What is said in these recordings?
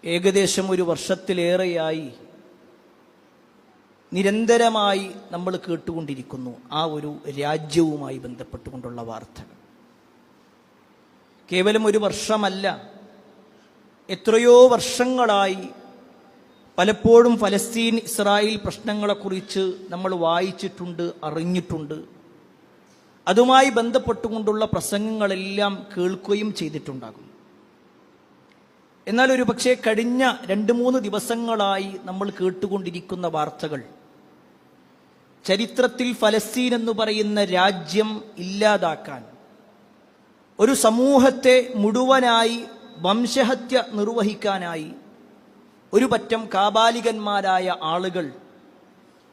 ഏകദേശം ഒരു വർഷത്തിലേറെയായി നിരന്തരമായി നമ്മൾ കേട്ടുകൊണ്ടിരിക്കുന്നു ആ ഒരു രാജ്യവുമായി ബന്ധപ്പെട്ടുകൊണ്ടുള്ള വാർത്തകൾ. കേവലം ഒരു വർഷമല്ല, എത്രയോ വർഷങ്ങളായി പലപ്പോഴും ഫലസ്തീൻ ഇസ്രായേൽ പ്രശ്നങ്ങളെക്കുറിച്ച് നമ്മൾ വായിച്ചിട്ടുണ്ട്, അറിഞ്ഞിട്ടുണ്ട്. അതുമായി ബന്ധപ്പെട്ടുകൊണ്ടുള്ള പ്രസംഗങ്ങളെല്ലാം കേൾക്കുകയും ചെയ്തിട്ടുണ്ടാകും. എന്നാൽ ഒരു പക്ഷേ കഴിഞ്ഞ 2-3 ദിവസങ്ങളായി നമ്മൾ കേട്ടുകൊണ്ടിരിക്കുന്ന വാർത്തകൾ ചരിത്രത്തിൽ ഫലസ്തീൻ എന്ന് പറയുന്ന രാജ്യം ഇല്ലാതാക്കാൻ, ഒരു സമൂഹത്തെ മുഴുവനായി വംശഹത്യ നിർവഹിക്കാനായി ഒരു പറ്റം കാബാലികന്മാരായ ആളുകൾ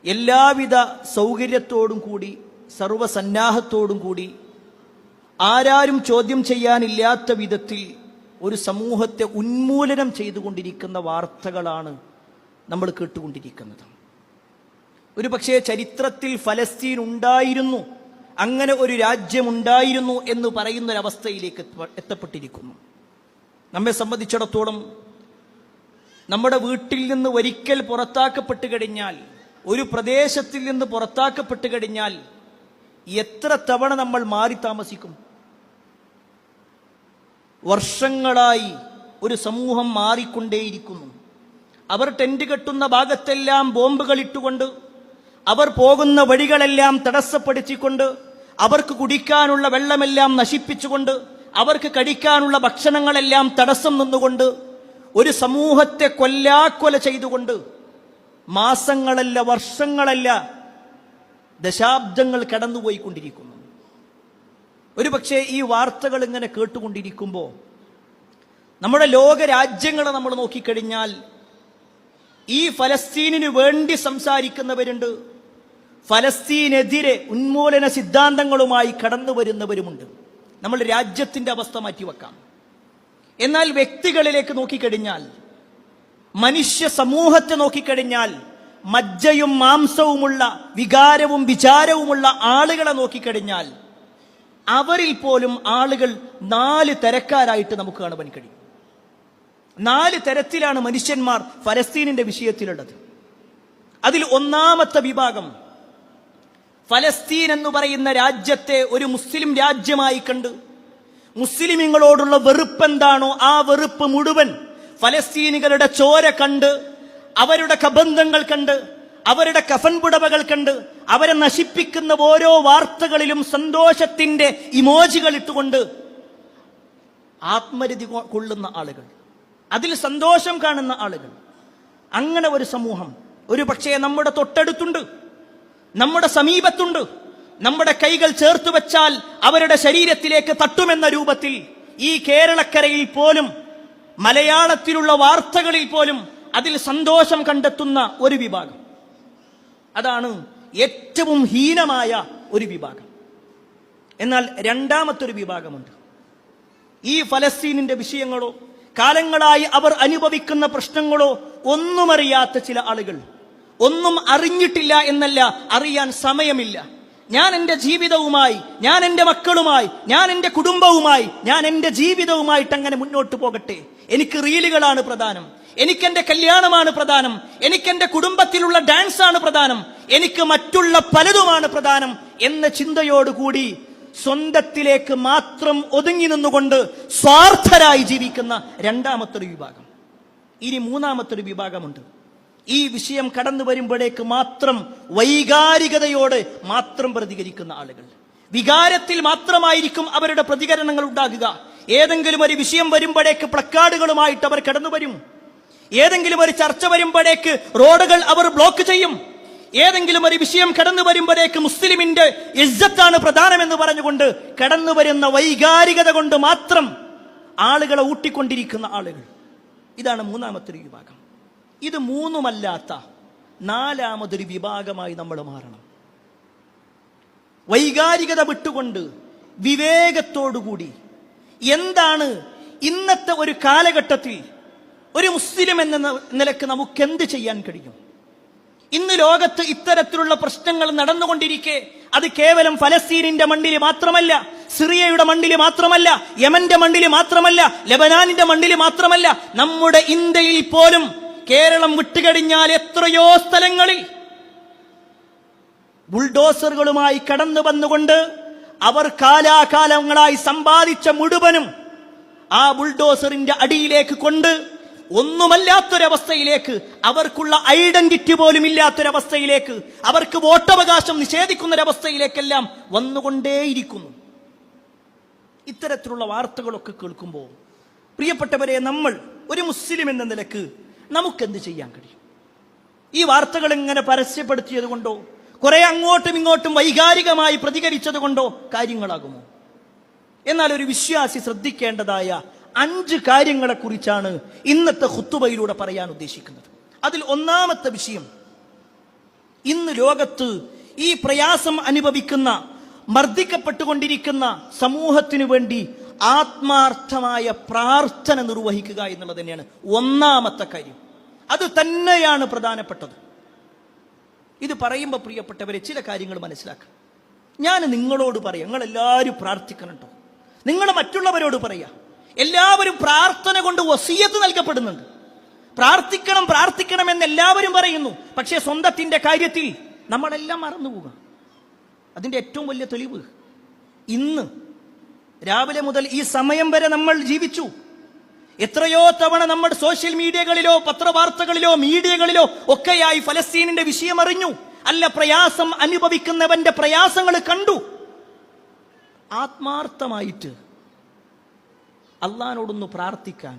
എല്ലാവിധ സൗകര്യത്തോടും കൂടി, സർവസന്നാഹത്തോടും കൂടി, ആരാരും ചോദ്യം ചെയ്യാനില്ലാത്ത വിധത്തിൽ ഒരു സമൂഹത്തെ ഉന്മൂലനം ചെയ്തുകൊണ്ടിരിക്കുന്ന വാർത്തകളാണ് നമ്മൾ കേട്ടുകൊണ്ടിരിക്കുന്നത്. ഒരു പക്ഷേ ചരിത്രത്തിൽ ഫലസ്തീൻ ഉണ്ടായിരുന്നു, അങ്ങനെ ഒരു രാജ്യമുണ്ടായിരുന്നു എന്ന് പറയുന്നൊരവസ്ഥയിലേക്ക് എത്തപ്പെട്ടിരിക്കുന്നു. നമ്മെ സംബന്ധിച്ചിടത്തോളം നമ്മുടെ വീട്ടിൽ നിന്ന് ഒരിക്കൽ പുറത്താക്കപ്പെട്ട് കഴിഞ്ഞാൽ, ഒരു പ്രദേശത്തിൽ നിന്ന് പുറത്താക്കപ്പെട്ട് കഴിഞ്ഞാൽ എത്ര തവണ നമ്മൾ മാറി താമസിക്കും? വർഷങ്ങളായി ഒരു സമൂഹം മാറിക്കൊണ്ടേയിരിക്കുന്നു. അവർ ടെന്റ് കെട്ടുന്ന ഭാഗത്തെല്ലാം ബോംബുകൾ ഇട്ടുകൊണ്ട്, അവർ പോകുന്ന വഴികളെല്ലാം തടസ്സപ്പെടുത്തിക്കൊണ്ട്, അവർക്ക് കുടിക്കാനുള്ള വെള്ളമെല്ലാം നശിപ്പിച്ചുകൊണ്ട്, അവർക്ക് കഴിക്കാനുള്ള ഭക്ഷണങ്ങളെല്ലാം തടസ്സം നിന്നുകൊണ്ട്, ഒരു സമൂഹത്തെ കൊല്ലാക്കൊല ചെയ്തുകൊണ്ട് മാസങ്ങളല്ല, വർഷങ്ങളല്ല, ദശാബ്ദങ്ങൾ കടന്നുപോയിക്കൊണ്ടിരിക്കുന്നു. ഒരു പക്ഷേ ഈ വാർത്തകൾ ഇങ്ങനെ കേട്ടുകൊണ്ടിരിക്കുമ്പോൾ നമ്മുടെ ലോക രാജ്യങ്ങളെ നമ്മൾ നോക്കിക്കഴിഞ്ഞാൽ ഈ ഫലസ്തീനിന് വേണ്ടി സംസാരിക്കുന്നവരുണ്ട്, ഫലസ്തീനെതിരെ ഉന്മൂലന സിദ്ധാന്തങ്ങളുമായി കടന്നു വരുന്നവരുമുണ്ട്. നമ്മൾ രാജ്യത്തിന്റെ അവസ്ഥ മാറ്റിവെക്കാം. എന്നാൽ വ്യക്തികളിലേക്ക് നോക്കിക്കഴിഞ്ഞാൽ, മനുഷ്യ സമൂഹത്തെ നോക്കിക്കഴിഞ്ഞാൽ, മജ്ജയും മാംസവുമുള്ള, വികാരവും വിചാരവുമുള്ള ആളുകളെ നോക്കിക്കഴിഞ്ഞാൽ അവരിൽ പോലും ആളുകൾ 4 തരക്കാരായിട്ട് നമുക്ക് കാണുവാൻ കഴിയും. 4 തരത്തിലാണ് മനുഷ്യന്മാർ ഫലസ്തീനിന്റെ വിഷയത്തിലുള്ളത്. അതിൽ ഒന്നാമത്തെ വിഭാഗം ഫലസ്തീൻ എന്ന് പറയുന്ന രാജ്യത്തെ ഒരു മുസ്ലിം രാജ്യമായി കണ്ട്, മുസ്ലിമീങ്ങളോടുള്ള വെറുപ്പ് എന്താണോ ആ വെറുപ്പ് മുഴുവൻ ഫലസ്തീനികളുടെ ചോര കണ്ട്, അവരുടെ കബന്ധങ്ങൾ കണ്ട്, അവരുടെ കഫൻ പുടവകൾ കണ്ട്, അവരെ നശിപ്പിക്കുന്ന ഓരോ വാർത്തകളിലും സന്തോഷത്തിന്റെ ഇമോജികൾ ഇട്ടുകൊണ്ട് ആത്മരതി കൊള്ളുന്ന ആളുകൾ, അതിൽ സന്തോഷം കാണുന്ന ആളുകൾ, അങ്ങനെ ഒരു സമൂഹം ഒരു പക്ഷേ നമ്മുടെ തൊട്ടടുത്തുണ്ട്, നമ്മുടെ സമീപത്തുണ്ട്. നമ്മുടെ കൈകൾ ചേർത്ത് വെച്ചാൽ അവരുടെ ശരീരത്തിലേക്ക് തട്ടുമെന്ന രൂപത്തിൽ ഈ കേരളക്കരയിൽ പോലും, മലയാളത്തിലുള്ള വാർത്തകളിൽ പോലും അതിൽ സന്തോഷം കണ്ടെത്തുന്ന ഒരു വിഭാഗം. അതാണ് ഏറ്റവും ഹീനമായ ഒരു വിഭാഗം. എന്നാൽ രണ്ടാമത്തൊരു വിഭാഗമുണ്ട്. ഈ ഫലസ്തീനിന്റെ വിഷയങ്ങളോ, കാലങ്ങളായി അവർ അനുഭവിക്കുന്ന പ്രശ്നങ്ങളോ ഒന്നും അറിയാത്ത ചില ആളുകൾ. ഒന്നും അറിഞ്ഞിട്ടില്ല എന്നല്ല, അറിയാൻ സമയമില്ല. ഞാൻ എൻ്റെ ജീവിതവുമായി, ഞാൻ എൻ്റെ മക്കളുമായി, ഞാൻ എൻ്റെ കുടുംബവുമായി, ഞാൻ എൻ്റെ ജീവിതവുമായിട്ട് അങ്ങനെ മുന്നോട്ട് പോകട്ടെ, എനിക്ക് റീലുകളാണ് പ്രധാനം, എനിക്കെന്റെ കല്യാണമാണ് പ്രധാനം, എനിക്കെന്റെ കുടുംബത്തിലുള്ള ഡാൻസ് ആണ് പ്രധാനം, എനിക്ക് മറ്റുള്ള പലതുമാണ് പ്രധാനം എന്ന ചിന്തയോടുകൂടി സ്വന്തത്തിലേക്ക് മാത്രം ഒതുങ്ങി നിന്നുകൊണ്ട് സ്വാർത്ഥരായി ജീവിക്കുന്ന രണ്ടാമത്തൊരു വിഭാഗം. ഇനി മൂന്നാമത്തൊരു വിഭാഗമുണ്ട്. ഈ വിഷയം കടന്നു വരുമ്പോഴേക്ക് മാത്രം വൈകാരികതയോട് മാത്രം പ്രതികരിക്കുന്ന ആളുകൾ. വികാരത്തിൽ മാത്രമായിരിക്കും അവരുടെ പ്രതികരണങ്ങൾ ഉണ്ടാകുക. ഏതെങ്കിലും ഒരു വിഷയം വരുമ്പോഴേക്ക് പ്ലക്കാർഡുകളുമായിട്ട് അവർ കടന്നു വരും. ഏതെങ്കിലും ഒരു ചർച്ച വരുമ്പോഴേക്ക് റോഡുകൾ അവർ ബ്ലോക്ക് ചെയ്യും. ഏതെങ്കിലും ഒരു വിഷയം കടന്നു വരുമ്പോഴേക്ക് മുസ്ലിമിന്റെ ഇസ്സത്താണ് പ്രധാനമെന്ന് പറഞ്ഞുകൊണ്ട് കടന്നു വരുന്ന വൈകാരികത കൊണ്ട് മാത്രം ആളുകളെ ഊട്ടിക്കൊണ്ടിരിക്കുന്ന ആളുകൾ. ഇതാണ് മൂന്നാമത്തൊരു വിഭാഗം. ഇത് മൂന്നുമല്ലാത്ത നാലാമതൊരു വിഭാഗമായി നമ്മൾ മാറണം. വൈകാരികത വിട്ടുകൊണ്ട് വിവേകത്തോടുകൂടി എന്താണ് ഇന്നത്തെ ഒരു കാലഘട്ടത്തിൽ ഒരു മുസ്ലിം എന്ന നിലക്ക് നമുക്ക് എന്ത് ചെയ്യാൻ കഴിയും, ഇന്ന് ലോകത്ത് ഇത്തരത്തിലുള്ള പ്രശ്നങ്ങൾ നടന്നുകൊണ്ടിരിക്കെ അത് കേവലം ഫലസ്തീനിന്റെ മണ്ണിൽ മാത്രമല്ല, സിറിയയുടെ മണ്ണിൽ മാത്രമല്ല, യമന്റെ മണ്ണിൽ മാത്രമല്ല, ലെബനാനിന്റെ മണ്ണിൽ മാത്രമല്ല, നമ്മുടെ ഇന്ത്യയിൽ പോലും കേരളം വിട്ടുകഴിഞ്ഞാൽ എത്രയോ സ്ഥലങ്ങളിൽ ബുൾഡോസറുകളുമായി കടന്നു വന്നുകൊണ്ട് അവർ കാലാകാലങ്ങളായി സമ്പാദിച്ച മുഴുവനും ആ ബുൾഡോസറിന്റെ അടിയിലേക്ക് കൊണ്ട് ഒന്നുമല്ലാത്തൊരവസ്ഥയിലേക്ക്, അവർക്കുള്ള ഐഡന്റിറ്റി പോലും ഇല്ലാത്തൊരവസ്ഥയിലേക്ക്, അവർക്ക് വോട്ടവകാശം നിഷേധിക്കുന്നൊരവസ്ഥയിലേക്കെല്ലാം വന്നുകൊണ്ടേയിരിക്കുന്നു. ഇത്തരത്തിലുള്ള വാർത്തകളൊക്കെ കേൾക്കുമ്പോൾ പ്രിയപ്പെട്ടവരെ, നമ്മൾ ഒരു മുസ്ലിം എന്ന നിലക്ക് നമുക്കെന്ത് ചെയ്യാൻ കഴിയും? ഈ വാർത്തകൾ ഇങ്ങനെ പരസ്യപ്പെടുത്തിയത് കൊണ്ടോ കുറെ അങ്ങോട്ടും ഇങ്ങോട്ടും വൈകാരികമായി പ്രതികരിച്ചത് കൊണ്ടോ കാര്യങ്ങളാകുമോ? എന്നാൽ ഒരു വിശ്വാസി ശ്രദ്ധിക്കേണ്ടതായ 5 കാര്യങ്ങളെക്കുറിച്ചാണ് ഇന്നത്തെ ഖുത്തുബയിലൂടെ പറയാൻ ഉദ്ദേശിക്കുന്നത്. അതിൽ ഒന്നാമത്തെ വിഷയം, ഇന്ന് ലോകത്ത് ഈ പ്രയാസം അനുഭവിക്കുന്ന, മർദ്ദിക്കപ്പെട്ടുകൊണ്ടിരിക്കുന്ന സമൂഹത്തിനു വേണ്ടി ആത്മാർത്ഥമായ പ്രാർത്ഥന നിർവഹിക്കുക എന്നുള്ളത് തന്നെയാണ് ഒന്നാമത്തെ കാര്യം. അത് തന്നെയാണ് പ്രധാനപ്പെട്ടത്. ഇത് പറയുമ്പോൾ പ്രിയപ്പെട്ടവരെ, ചില കാര്യങ്ങൾ മനസ്സിലാക്കുക. ഞാൻ നിങ്ങളോട് പറയാം, നിങ്ങളെല്ലാവരും പ്രാർത്ഥിക്കണം കേട്ടോ. നിങ്ങൾ മറ്റുള്ളവരോട് പറയാ. എല്ലാവരും പ്രാർത്ഥന കൊണ്ട് വസിയത്ത് നൽകപ്പെടുന്നുണ്ട്. പ്രാർത്ഥിക്കണം പ്രാർത്ഥിക്കണം എന്ന് എല്ലാവരും പറയുന്നു. പക്ഷേ സ്വന്തത്തിന്റെ കാര്യത്തിൽ നമ്മളെല്ലാം മറന്നുപോകുക. അതിന്റെ ഏറ്റവും വലിയ തെളിവ്, ഇന്ന് രാവിലെ മുതൽ ഈ സമയം വരെ നമ്മൾ ജീവിച്ചു. എത്രയോ തവണ നമ്മുടെ സോഷ്യൽ മീഡിയകളിലോ പത്രവാർത്തകളിലോ മീഡിയകളിലോ ഒക്കെയായി ഫലസ്തീനിന്റെ വിഷയം അറിഞ്ഞു. അല്ല, പ്രയാസം അനുഭവിക്കുന്നവന്റെ പ്രയാസങ്ങൾ കണ്ടു. ആത്മാർത്ഥമായിട്ട് അള്ളാഹിനോടൊന്ന് പ്രാർത്ഥിക്കാൻ,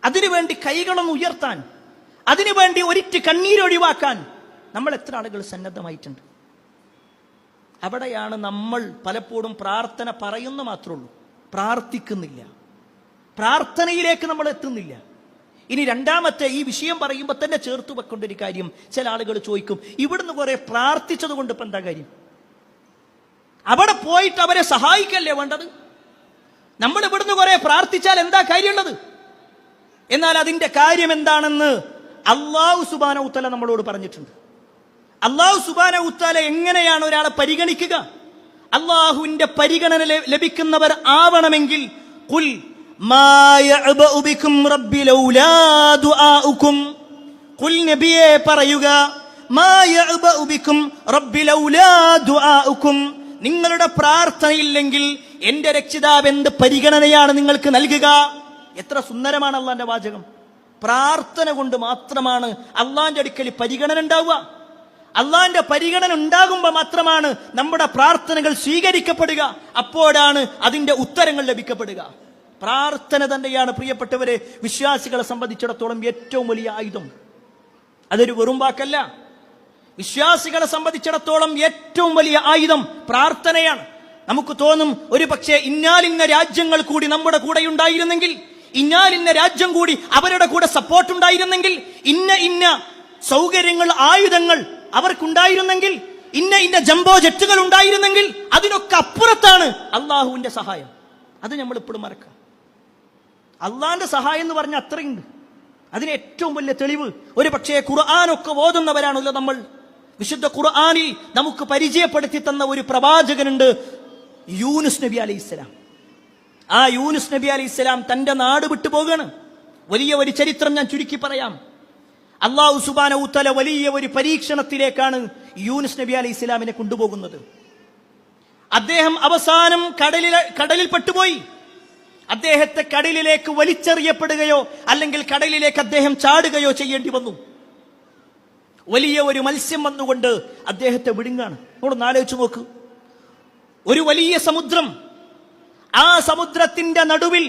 അതിനുവേണ്ടി കൈകളൊന്ന് ഉയർത്താൻ, അതിനുവേണ്ടി ഒരിറ്റ് കണ്ണീരൊഴിവാക്കാൻ നമ്മൾ എത്ര ആളുകൾ സന്നദ്ധമായിട്ടുണ്ട്? അവിടെയാണ് നമ്മൾ പലപ്പോഴും പ്രാർത്ഥന പറയുന്ന മാത്രമുള്ളൂ, പ്രാർത്ഥിക്കുന്നില്ല, പ്രാർത്ഥനയിലേക്ക് നമ്മൾ എത്തുന്നില്ല. ഇനി രണ്ടാമത്തെ, ഈ വിഷയം പറയുമ്പോൾ തന്നെ ചേർത്ത് വെക്കേണ്ട ഒരു കാര്യം, ചില ആളുകൾ ചോദിക്കും, ഇവിടുന്ന് കുറെ പ്രാർത്ഥിച്ചത് കൊണ്ട് ഇപ്പം എന്താ കാര്യം? അവിടെ പോയിട്ട് അവരെ സഹായിക്കല്ലേ വേണ്ടത്? നമ്മൾ ഇവിടുന്ന് കുറെ പ്രാർത്ഥിച്ചാൽ എന്താ കാര്യമുള്ളത്? എന്നാൽ അതിന്റെ കാര്യം എന്താണെന്ന് അല്ലാഹു സുബ്ഹാനഹു തആല നമ്മളോട് പറഞ്ഞിട്ടുണ്ട്. അല്ലാഹു സുബ്ഹാനഹു തആല എങ്ങനെയാണ് ഒരാളെ പരിഗണിക്കുക? അല്ലാഹുവിന്റെ പരിഗണന ലഭിക്കുന്നവർ ആവണമെങ്കിൽ ഖുൽ മാ യഅബഉ ബികും റബ്ബി ലൗലാ ദുആഉകും, ഖുൽ നബിയേ പറയുക, മാ യഅബഉ ബികും റബ്ബി ലൗലാ ദുആഉകും, നിങ്ങളുടെ പ്രാർത്ഥനയില്ലെങ്കിൽ എന്റെ രക്ഷിതാവ് എന്ത് പരിഗണനയാണ് നിങ്ങൾക്ക് നൽകുക? എത്ര സുന്ദരമാണ് അള്ളാന്റെ വാചകം. പ്രാർത്ഥന കൊണ്ട് മാത്രമാണ് അള്ളാന്റെ അടുക്കൽ പരിഗണന ഉണ്ടാവുക. അള്ളാന്റെ പരിഗണന ഉണ്ടാകുമ്പോൾ മാത്രമാണ് നമ്മുടെ പ്രാർത്ഥനകൾ സ്വീകരിക്കപ്പെടുക. അപ്പോഴാണ് അതിന്റെ ഉത്തരങ്ങൾ ലഭിക്കപ്പെടുക. പ്രാർത്ഥന തന്നെയാണ് പ്രിയപ്പെട്ടവരെ വിശ്വാസികളെ സംബന്ധിച്ചിടത്തോളം ഏറ്റവും വലിയ ആയുധം. അതൊരു വെറും വാക്കല്ല. വിശ്വാസികളെ സംബന്ധിച്ചിടത്തോളം ഏറ്റവും വലിയ ആയുധം പ്രാർത്ഥനയാണ്. നമുക്ക് തോന്നും, ഒരു പക്ഷേ ഇന്നാലിന്ന രാജ്യങ്ങൾ കൂടി നമ്മുടെ കൂടെ ഉണ്ടായിരുന്നെങ്കിൽ, ഇന്നാലിന്ന രാജ്യം കൂടി അവരുടെ കൂടെ സപ്പോർട്ട് ഉണ്ടായിരുന്നെങ്കിൽ, ഇന്ന ഇന്ന സൗകര്യങ്ങൾ, ആയുധങ്ങൾ അവർക്കുണ്ടായിരുന്നെങ്കിൽ, ഇന്ന ഇന്ന ജംബോ ജെറ്റുകൾ ഉണ്ടായിരുന്നെങ്കിൽ, അതിനൊക്കെ അപ്പുറത്താണ് അള്ളാഹുവിന്റെ സഹായം. അത് നമ്മൾ ഇപ്പോഴും മറക്കാം. അള്ളാഹിന്റെ സഹായം എന്ന് പറഞ്ഞാൽ അത്രയുണ്ട്. അതിന് ഏറ്റവും വലിയ തെളിവ്, ഒരു പക്ഷേ ഖുർആനൊക്കെ ഓതുന്നവരാണല്ലോ നമ്മൾ. വിശുദ്ധ ഖുർആനിൽ നമുക്ക് പരിചയപ്പെടുത്തി തന്ന ഒരു പ്രവാചകനുണ്ട്, യൂനുസ് നബി അലൈഹിസ്സലാം. ആ യൂനുസ് നബി അലൈഹിസ്സലാം തന്റെ നാട് വിട്ടു പോവുകയാണ്. വലിയ ഒരു ചരിത്രം ഞാൻ ചുരുക്കി പറയാം. അല്ലാഹു സുബ്ഹാനഹു തആല വലിയ ഒരു പരീക്ഷണത്തിലേക്കാണ് യൂനുസ് നബി അലൈഹിസ്സലാമിനെ കൊണ്ടുപോകുന്നത്. അദ്ദേഹം അവസാനം കടലിൽ പെട്ടുപോയി. അദ്ദേഹത്തെ കടലിലേക്ക് വലിച്ചെറിയപ്പെടുകയോ അല്ലെങ്കിൽ കടലിലേക്ക് അദ്ദേഹം ചാടുകയോ ചെയ്യേണ്ടി വന്നു. വലിയ ഒരു മത്സ്യം വന്നുകൊണ്ട് അദ്ദേഹത്തെ വിഴുങ്ങാണ്. നമ്മളൊന്ന് ആലോചിച്ച് നോക്ക്. ഒരു വലിയ സമുദ്രം, ആ സമുദ്രത്തിന്റെ നടുവിൽ,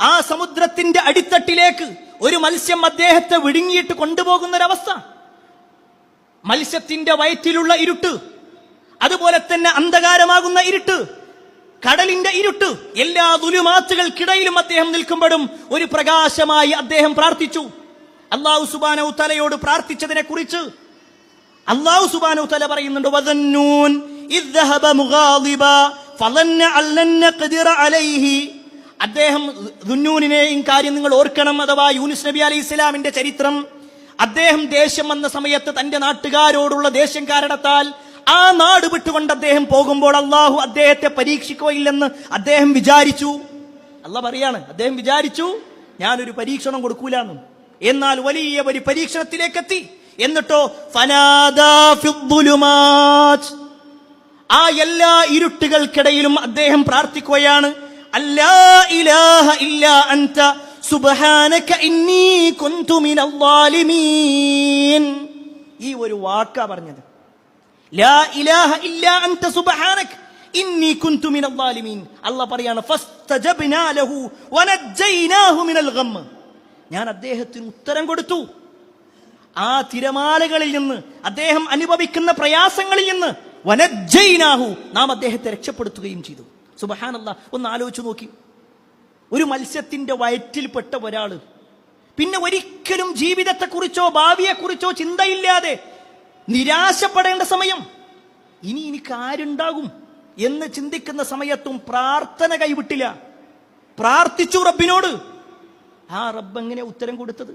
ആ സമുദ്രത്തിന്റെ അടിത്തട്ടിലേക്ക് ഒരു മത്സ്യം അദ്ദേഹത്തെ വിഴുങ്ങിയിട്ട് കൊണ്ടുപോകുന്നൊരവസ്ഥ. മത്സ്യത്തിന്റെ വയറ്റിലുള്ള ഇരുട്ട്, അതുപോലെ തന്നെ അന്ധകാരമാകുന്ന ഇരുട്ട്, കടലിന്റെ ഇരുട്ട്, എല്ലാ ദുലുമാത്തുകൾക്കിടയിലും അദ്ദേഹം നിൽക്കുമ്പോഴും ഒരു പ്രകാശമായി അദ്ദേഹം പ്രാർത്ഥിച്ചു. അല്ലാഹു സുബ്ഹാനഹു തആലയോട് പ്രാർത്ഥിച്ചതിനെ കുറിച്ച് അല്ലാഹു സുബ്ഹാനഹു തആല പറയുന്നുണ്ട്, വദന്നൂൻ ഇദ് ദഹബ മുഗാദിബ ഫളന്ന അല്ലൻ നഖ്ദിറ അലൈഹി. അദ്ദേഹം ദുന്നൂനിനെയും കാര്യം നിങ്ങൾ ഓർക്കണം, അഥവാ യൂനുസ് നബി അലൈഹിസ്സലാമിന്റെ ചരിത്രം. അദ്ദേഹം ദേഷ്യം വന്ന സമയത്ത് തന്റെ നാട്ടുകാരോടുള്ള ദേഷ്യം കാരണത്താൽ ആ നാട് വിട്ടുകൊണ്ട് അദ്ദേഹം പോകുമ്പോൾ അള്ളാഹു അദ്ദേഹത്തെ പരീക്ഷിക്കുകയില്ലെന്ന് അദ്ദേഹം വിചാരിച്ചു. അള്ളാഹ് പറയാണ്, അദ്ദേഹം വിചാരിച്ചു ഞാനൊരു പരീക്ഷണം കൊടുക്കൂലെന്നും. എന്നാൽ വലിയ ഒരു പരീക്ഷണത്തിലേക്ക് എത്തി. എന്നിട്ടോ ഫനാദാ ഫിദ്ദുലുമാത്, ആ എല്ലാ ഇരുട്ടുകൾക്കിടയിലും അദ്ദേഹം പ്രാർത്ഥിക്കുകയാണ്, അല്ലാ ഇലാഹ ഇല്ലാ അൻത സുബ്ഹാനക ഇന്നി കുന്തു മിനൽ ളാലിമീൻ. ഈ ഒരു വാക്കാ പറഞ്ഞത്, ലാ ഇലാഹ ഇല്ലാ അൻത സുബ്ഹാനക ഇന്നി കുന്തു മിനൽ ളാലിമീൻ. അല്ലാഹ് പറയാണ്, ഫസ്തജബ്നാ ലഹു വനജ്ജയ്നാഹു മിനൽ ഗം. ഞാൻ അദ്ദേഹത്തിന് ഉത്തരം കൊടുത്തു. ആ തിരമാലകളിൽ നിന്ന്, അദ്ദേഹം അനുഭവിക്കുന്ന പ്രയാസങ്ങളിൽ നിന്ന്, വനജ്ജയ്നാഹു, നാം അദ്ദേഹത്തെ രക്ഷപ്പെടുത്തുകയും ചെയ്തു. സുബ്ഹാനല്ലാഹ്. ഒന്ന് ആലോചിച്ചു നോക്കി, ഒരു മത്സ്യത്തിന്റെ വയറ്റിൽപ്പെട്ട ഒരാള് പിന്നെ ഒരിക്കലും ജീവിതത്തെക്കുറിച്ചോ ഭാവിയെക്കുറിച്ചോ ചിന്തയില്ലാതെ നിരാശപ്പെടേണ്ട സമയം, ഇനി എനിക്ക് ആരുണ്ടാകും എന്ന് ചിന്തിക്കുന്ന സമയത്തും പ്രാർത്ഥന കൈവിട്ടില്ല, പ്രാർത്ഥിച്ചു റബ്ബിനോട്. ആ റബ്ബ് എങ്ങനെ ഉത്തരം കൊടുത്തത്?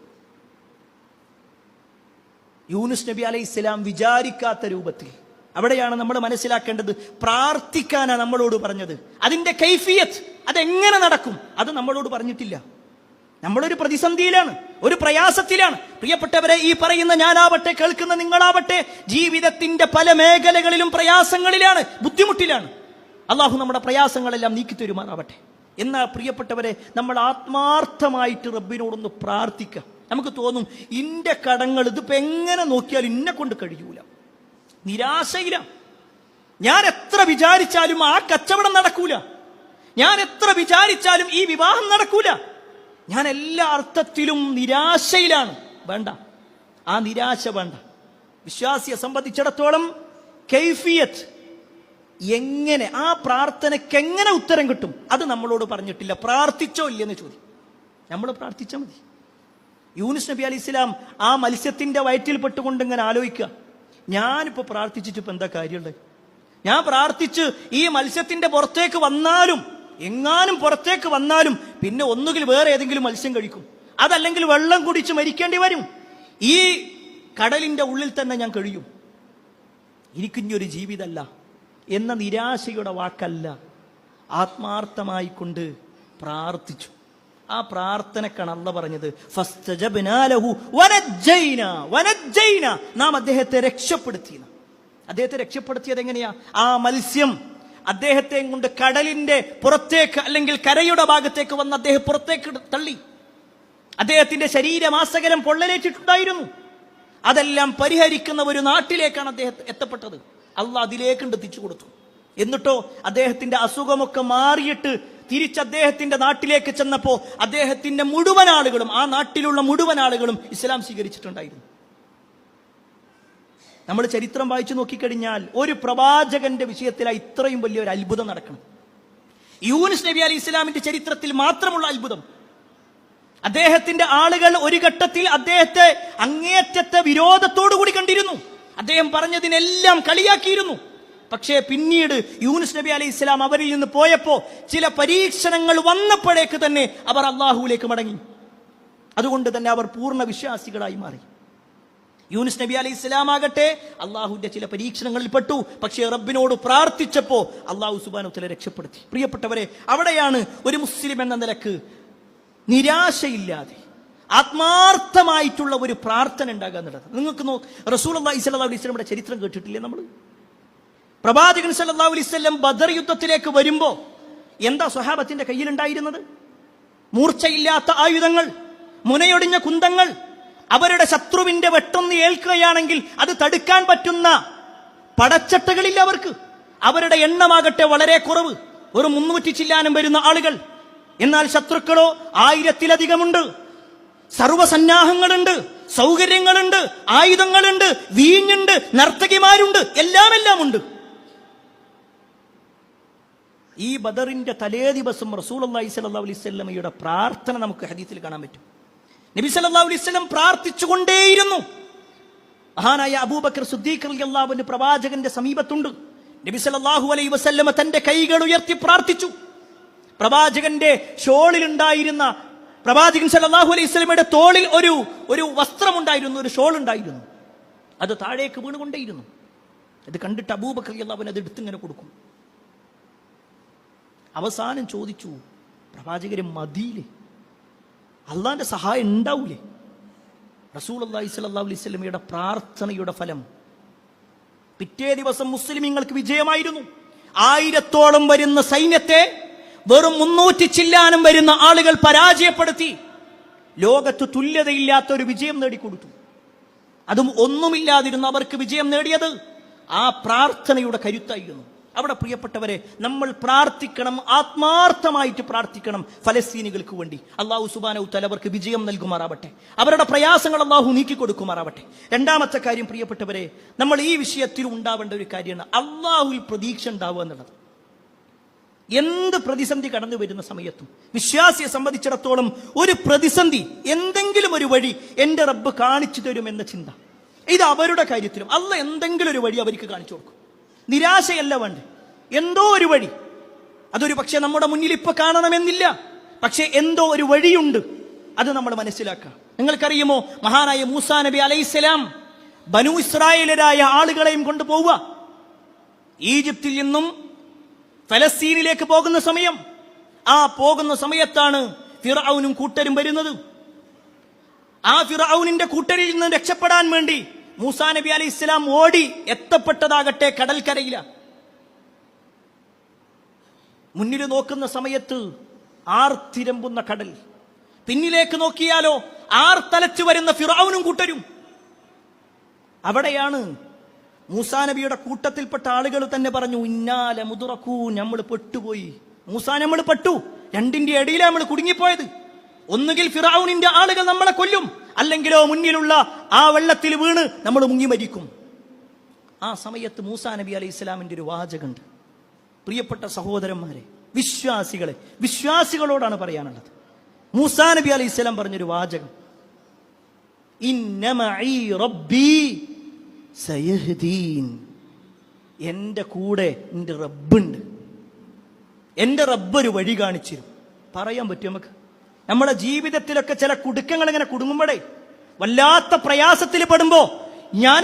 യൂനുസ് നബി അലൈഹിസ്സലാം വിചാരിക്കാത്ത രൂപത്തിൽ. അവിടെയാണ് നമ്മൾ മനസ്സിലാക്കേണ്ടത്, പ്രാർത്ഥിക്കാനാണ് നമ്മളോട് പറഞ്ഞത്. അതിന്റെ കൈഫിയത്ത്, അതെങ്ങനെ നടക്കും, അത് നമ്മളോട് പറഞ്ഞിട്ടില്ല. നമ്മളൊരു പ്രതിസന്ധിയിലാണ്, ഒരു പ്രയാസത്തിലാണ്. പ്രിയപ്പെട്ടവരെ, ഈ പറയുന്ന ഞാനാവട്ടെ, കേൾക്കുന്ന നിങ്ങളാവട്ടെ, ജീവിതത്തിന്റെ പല മേഖലകളിലും പ്രയാസങ്ങളിലാണ്, ബുദ്ധിമുട്ടിലാണ്. അള്ളാഹു നമ്മുടെ പ്രയാസങ്ങളെല്ലാം നീക്കി തരുമാറാവട്ടെ. എന്നാൽ പ്രിയപ്പെട്ടവരെ, നമ്മൾ ആത്മാർത്ഥമായിട്ട് റബ്ബിനോടൊന്ന് പ്രാർത്ഥിക്കുക. നമുക്ക് തോന്നും, ഇന്റെ കടങ്ങൾ ഇതിപ്പോ എങ്ങനെ നോക്കിയാലും ഇന്നെ കൊണ്ട് കഴിയൂല, നിരാശയില്ല. ഞാൻ എത്ര വിചാരിച്ചാലും ആ കച്ചവടം നടക്കൂല, ഞാൻ എത്ര വിചാരിച്ചാലും ഈ വിവാഹം നടക്കൂല, ഞാൻ എല്ലാ അർത്ഥത്തിലും നിരാശയിലാണ്. വേണ്ട, ആ നിരാശ വേണ്ട. വിശ്വാസിയെ സംബന്ധിച്ചിടത്തോളം കൈഫിയത്ത്, എങ്ങനെ ആ പ്രാർത്ഥനയ്ക്ക് എങ്ങനെ ഉത്തരം കിട്ടും, അത് നമ്മളോട് പറഞ്ഞിട്ടില്ല. പ്രാർത്ഥിച്ചോ ഇല്ലെന്ന് ചോദ്യം, നമ്മൾ പ്രാർത്ഥിച്ചാൽ മതി. യൂനുസ് നബി അലൈഹി സ്വലാം ആ മത്സ്യത്തിന്റെ വയറ്റിൽ പെട്ടുകൊണ്ട് ഇങ്ങനെ ആലോചിക്കുക, ഞാനിപ്പോ പ്രാർത്ഥിച്ചിട്ട് ഇപ്പൊ എന്താ കാര്യമുള്ളത്? ഞാൻ പ്രാർത്ഥിച്ച് ഈ മത്സ്യത്തിന്റെ പുറത്തേക്ക് വന്നാലും, എങ്ങാനും പുറത്തേക്ക് വന്നാലും, പിന്നെ ഒന്നുകിൽ വേറെ ഏതെങ്കിലും മത്സ്യം കഴിക്കും, അതല്ലെങ്കിൽ വെള്ളം കുടിച്ച് മരിക്കേണ്ടി വരും. ഈ കടലിന്റെ ഉള്ളിൽ തന്നെ ഞാൻ കഴിയും, എനിക്കിഞ്ഞൊരു ജീവിതമല്ല എന്ന നിരാശയുടെ വാക്കല്ല, ആത്മാർത്ഥമായി കൊണ്ട് പ്രാർത്ഥിച്ചു. ആ പ്രാർത്ഥനക്കാണ് അല്ലാഹ് പറഞ്ഞത്, ഫസ്തജബ്നാ ലഹു വനജ്ജയ്നാ, വനജ്ജയ്നാ, നാം അദ്ദേഹത്തെ രക്ഷപ്പെടുത്തി. അദ്ദേഹത്തെ രക്ഷപ്പെടുത്തിയത് എങ്ങനെയാ? ആ മത്സ്യം അദ്ദേഹത്തെ കൊണ്ട് കടലിന്റെ പുറത്തേക്ക്, അല്ലെങ്കിൽ കരയുടെ ഭാഗത്തേക്ക് വന്ന് അദ്ദേഹം പുറത്തേക്ക് തള്ളി. അദ്ദേഹത്തിന്റെ ശരീരമാസകലം പൊള്ളലേറ്റിട്ടുണ്ടായിരുന്നു. അതെല്ലാം പരിഹരിക്കുന്ന ഒരു നാട്ടിലേക്കാണ് അദ്ദേഹം എത്തപ്പെട്ടത്. അള്ളാഹ് അതിലേക്കുണ്ട് എത്തിച്ചു കൊടുത്തു. എന്നിട്ടോ അദ്ദേഹത്തിന്റെ അസുഖമൊക്കെ മാറിയിട്ട് തിരിച്ച് അദ്ദേഹത്തിന്റെ നാട്ടിലേക്ക് ചെന്നപ്പോ അദ്ദേഹത്തിന്റെ മുഴുവൻ ആളുകളും, ആ നാട്ടിലുള്ള മുഴുവൻ ആളുകളും ഇസ്ലാം സ്വീകരിച്ചിട്ടുണ്ടായിരുന്നു. നമ്മൾ ചരിത്രം വായിച്ചു നോക്കിക്കഴിഞ്ഞാൽ ഒരു പ്രവാചകന്റെ വിഷയത്തിലായി ഇത്രയും വലിയൊരു അത്ഭുതം നടക്കണം. യൂനുസ് നബി അലൈഹി ഇസ്ലാമിന്റെ ചരിത്രത്തിൽ മാത്രമുള്ള അത്ഭുതം. അദ്ദേഹത്തിന്റെ ആളുകൾ ഒരു ഘട്ടത്തിൽ അദ്ദേഹത്തെ അങ്ങേയറ്റത്തെ വിരോധത്തോടു കൂടി കണ്ടിരുന്നു. അദ്ദേഹം പറഞ്ഞതിനെല്ലാം കളിയാക്കിയിരുന്നു. പക്ഷേ പിന്നീട് യൂനുസ് നബി അലൈഹി ഇസ്ലാം അവരിൽ നിന്ന് പോയപ്പോ ചില പരീക്ഷണങ്ങൾ വന്നപ്പോഴേക്ക് തന്നെ അവർ അള്ളാഹുവിലേക്ക് മടങ്ങി. അതുകൊണ്ട് തന്നെ അവർ പൂർണ്ണ വിശ്വാസികളായി മാറി. യൂനുസ് നബി അലൈഹി ഇസ്ലാം ആകട്ടെ അള്ളാഹുവിന്റെ ചില പരീക്ഷണങ്ങളിൽ പെട്ടു. പക്ഷേ റബ്ബിനോട് പ്രാർത്ഥിച്ചപ്പോ അള്ളാഹു സുബ്ഹാനഹു വ തആല രക്ഷപ്പെടുത്തി. പ്രിയപ്പെട്ടവരെ, അവിടെയാണ് ഒരു മുസ്ലിം എന്ന നിലക്ക് നിരാശയില്ലാതെ ആത്മാർത്ഥമായിട്ടുള്ള ഒരു പ്രാർത്ഥന ഉണ്ടാകാൻ നടത്തുന്നത്. നിങ്ങൾക്ക് റസൂലുള്ളാഹി സ്വല്ലല്ലാഹു അലൈഹി വസല്ലമയുടെ ചരിത്രം കേട്ടിട്ടില്ലേ നമ്മൾ? പ്രവാചകൻ സല്ലല്ലാഹു അലൈഹി വസല്ലം ബദർ യുദ്ധത്തിലേക്ക് വരുമ്പോ എന്താ സ്വഹാബത്തിന്റെ കയ്യിലുണ്ടായിരുന്നത്? മൂർച്ചയില്ലാത്ത ആയുധങ്ങൾ, മുനയൊടിഞ്ഞ കുന്തങ്ങൾ. അവരുടെ ശത്രുവിന്റെ വെട്ടൊന്ന് ഏൽക്കുകയാണെങ്കിൽ അത് തടുക്കാൻ പറ്റുന്ന പടച്ചട്ടകളില്ല അവർക്ക്. അവരുടെ എണ്ണമാകട്ടെ വളരെ കുറവ്, ഒരു 300 ചില്ലാനും വരുന്ന ആളുകൾ. എന്നാൽ ശത്രുക്കളോ 1000-ലധികമുണ്ട്. സർവസന്നാഹങ്ങളുണ്ട്, സൗകര്യങ്ങളുണ്ട്, ആയുധങ്ങളുണ്ട്, വീഞ്ഞുണ്ട്, നർത്തകിമാരുണ്ട്, എല്ലാം ഉണ്ട്. ഈ ബദറിന്റെ തലേ ദിവസം റസൂലുള്ളാഹി സ്വല്ലല്ലാഹു അലൈഹി വസല്ലമയുടെ പ്രാർത്ഥന നമുക്ക് ഹദീസിൽ കാണാൻ പറ്റും. നബി സല്ലല്ലാഹു അലൈഹി വസല്ലം പ്രാർത്ഥിച്ചുകൊണ്ടേയിരുന്നു. മഹാനായ അബൂബക്കർ സിദ്ദീഖ് റളിയല്ലാഹു അൻഹു പ്രവാചകന്റെ സമീപത്തുണ്ട്. നബി സല്ലല്ലാഹു അലൈഹി വസല്ലമ തന്റെ കൈകൾ ഉയർത്തി പ്രാർത്ഥിച്ചു. പ്രവാചകന്റെ ഷോളിലുണ്ടായിരുന്ന പ്രവാചകൻ സല്ലല്ലാഹു അലൈഹി വസല്ലമയുടെ തോളിൽ ഒരു വസ്ത്രമുണ്ടായിരുന്നു, ഒരു ഷോൾ ഉണ്ടായിരുന്നു. അത് താഴേക്ക് വീണുകൊണ്ടേയിരുന്നു. അത് കണ്ടിട്ട് അബൂബക്കർ റളിയല്ലാഹു അൻഹു അത് എടുത്തിങ്ങനെ കൊടുക്കും. അവസാനം ചോദിച്ചു, പ്രവാചകരെ മതിയില്ലേ, അള്ളാന്റെ സഹായം ഉണ്ടാവൂലേ? റസൂലുള്ളാഹി സ്വല്ലല്ലാഹു അലൈഹി വസല്ലമയുടെ പ്രാർത്ഥനയുടെ ഫലം പിറ്റേ ദിവസം മുസ്ലിമീങ്ങൾക്ക് വിജയമായിരുന്നു. 1000-ഓളം വരുന്ന സൈന്യത്തെ വെറും 300 ചില്ലാനം വരുന്ന ആളുകൾ പരാജയപ്പെടുത്തി ലോകത്ത് തുല്യതയില്ലാത്ത ഒരു വിജയം നേടിക്കൊടുത്തു. അതും ഒന്നുമില്ലാതിരുന്ന അവർക്ക് വിജയം നേടിയത് ആ പ്രാർത്ഥനയുടെ കരുത്തായിരുന്നു. അവിടെ പ്രിയപ്പെട്ടവരെ, നമ്മൾ പ്രാർത്ഥിക്കണം, ആത്മാർത്ഥമായിട്ട് പ്രാർത്ഥിക്കണം ഫലസ്തീനികൾക്ക് വേണ്ടി. അല്ലാഹു സുബ്ഹാനഹു തആല അവർക്ക് വിജയം നൽകുമാറാവട്ടെ, അവരുടെ പ്രയാസങ്ങൾ അല്ലാഹു നീക്കിക്കൊടുക്കുമാറാവട്ടെ. രണ്ടാമത്തെ കാര്യം പ്രിയപ്പെട്ടവരെ, നമ്മൾ ഈ വിഷയത്തിൽ ഉണ്ടാവേണ്ട ഒരു കാര്യമാണ് അല്ലാഹുവിൽ പ്രതീക്ഷ ഉണ്ടാവുക എന്നുള്ളത്. എന്ത് പ്രതിസന്ധി കടന്നു വരുന്ന സമയത്തും വിശ്വാസിയെ സംബന്ധിച്ചിടത്തോളം ഒരു പ്രതിസന്ധി, എന്തെങ്കിലും ഒരു വഴി എന്റെ റബ്ബ് കാണിച്ചു തരുമെന്ന ചിന്ത, ഇത് അവരുടെ കാര്യത്തിലും അല്ലാഹ് എന്തെങ്കിലും ഒരു വഴി അവർക്ക് കാണിച്ചു കൊടുക്കും. നിരാശയല്ല വേണ്ട, എന്തോ ഒരു വഴി. അതൊരു പക്ഷെ നമ്മുടെ മുന്നിൽ ഇപ്പൊ കാണണമെന്നില്ല, പക്ഷെ എന്തോ ഒരു വഴിയുണ്ട്, അത് നമ്മൾ മനസ്സിലാക്കുക. നിങ്ങൾക്കറിയുമോ, മഹാനായ മൂസാ നബി അലൈഹിസ്സലാം ബനൂ ഇസ്രായേലരായ ആളുകളെയും കൊണ്ടുപോവുക ഈജിപ്തിൽ നിന്നും ഫലസ്തീനിലേക്ക് പോകുന്ന സമയം. ആ പോകുന്ന സമയത്താണ് ഫിർഔനും കൂട്ടരും വരുന്നത്. ആ ഫിർഔനിന്റെ കൂട്ടരിൽ നിന്ന് രക്ഷപ്പെടാൻ വേണ്ടി മൂസാ നബി അലൈഹിസ്സലാം ഓടി എത്തപ്പെട്ടതാകട്ടെ കടൽക്കരയില. മുന്നിൽ നോക്കുന്ന സമയത്ത് ആർത്തിരമ്പുന്ന കടൽ, പിന്നിലേക്ക് നോക്കിയാലോ ആർത്തലച്ചു വരുന്ന ഫിർഔനും കൂട്ടരും. അവിടെയാണ് മൂസാ നബിയുടെ കൂട്ടത്തിൽപ്പെട്ട ആളുകൾ തന്നെ പറഞ്ഞു, ഇന്നാല മുദ്റകൂ, നമ്മൾ പെട്ടുപോയി മൂസാ, നമ്മൾ പെട്ടു. രണ്ടിന്റെ ഇടയിൽ നമ്മൾ കുടുങ്ങിപ്പോയത്. ഒന്നുകിൽ ഫിർഔനിന്റെ ആളുകൾ നമ്മളെ കൊല്ലും, അല്ലെങ്കിലോ മുന്നിലുള്ള ആ വെള്ളത്തിൽ വീണ് നമ്മൾ മുങ്ങി മരിക്കും. ആ സമയത്ത് മൂസാ നബി അലൈഹി ഇസ്ലാമിന്റെ ഒരു വാചകമുണ്ട്. പ്രിയപ്പെട്ട സഹോദരന്മാരെ, വിശ്വാസികളോടാണ് പറയാനുള്ളത്. മൂസാ നബി അലൈഹി ഇസ്ലാം പറഞ്ഞൊരു വാചകം, ഇന്ന മഈ റബ്ബി സയഹ്ദീൻ, എന്റെ കൂടെ എന്റെ റബ്ബുണ്ട്, എന്റെ റബ്ബ് ഒരു വഴി കാണിച്ചിരും. പറയാൻ പറ്റും നമുക്ക്? നമ്മുടെ ജീവിതത്തിലൊക്കെ ചില കുടുക്കങ്ങൾ ഇങ്ങനെ കുടുങ്ങുമ്പോഴേ, വല്ലാത്ത പ്രയാസത്തിൽ പെടുമ്പോ ഞാൻ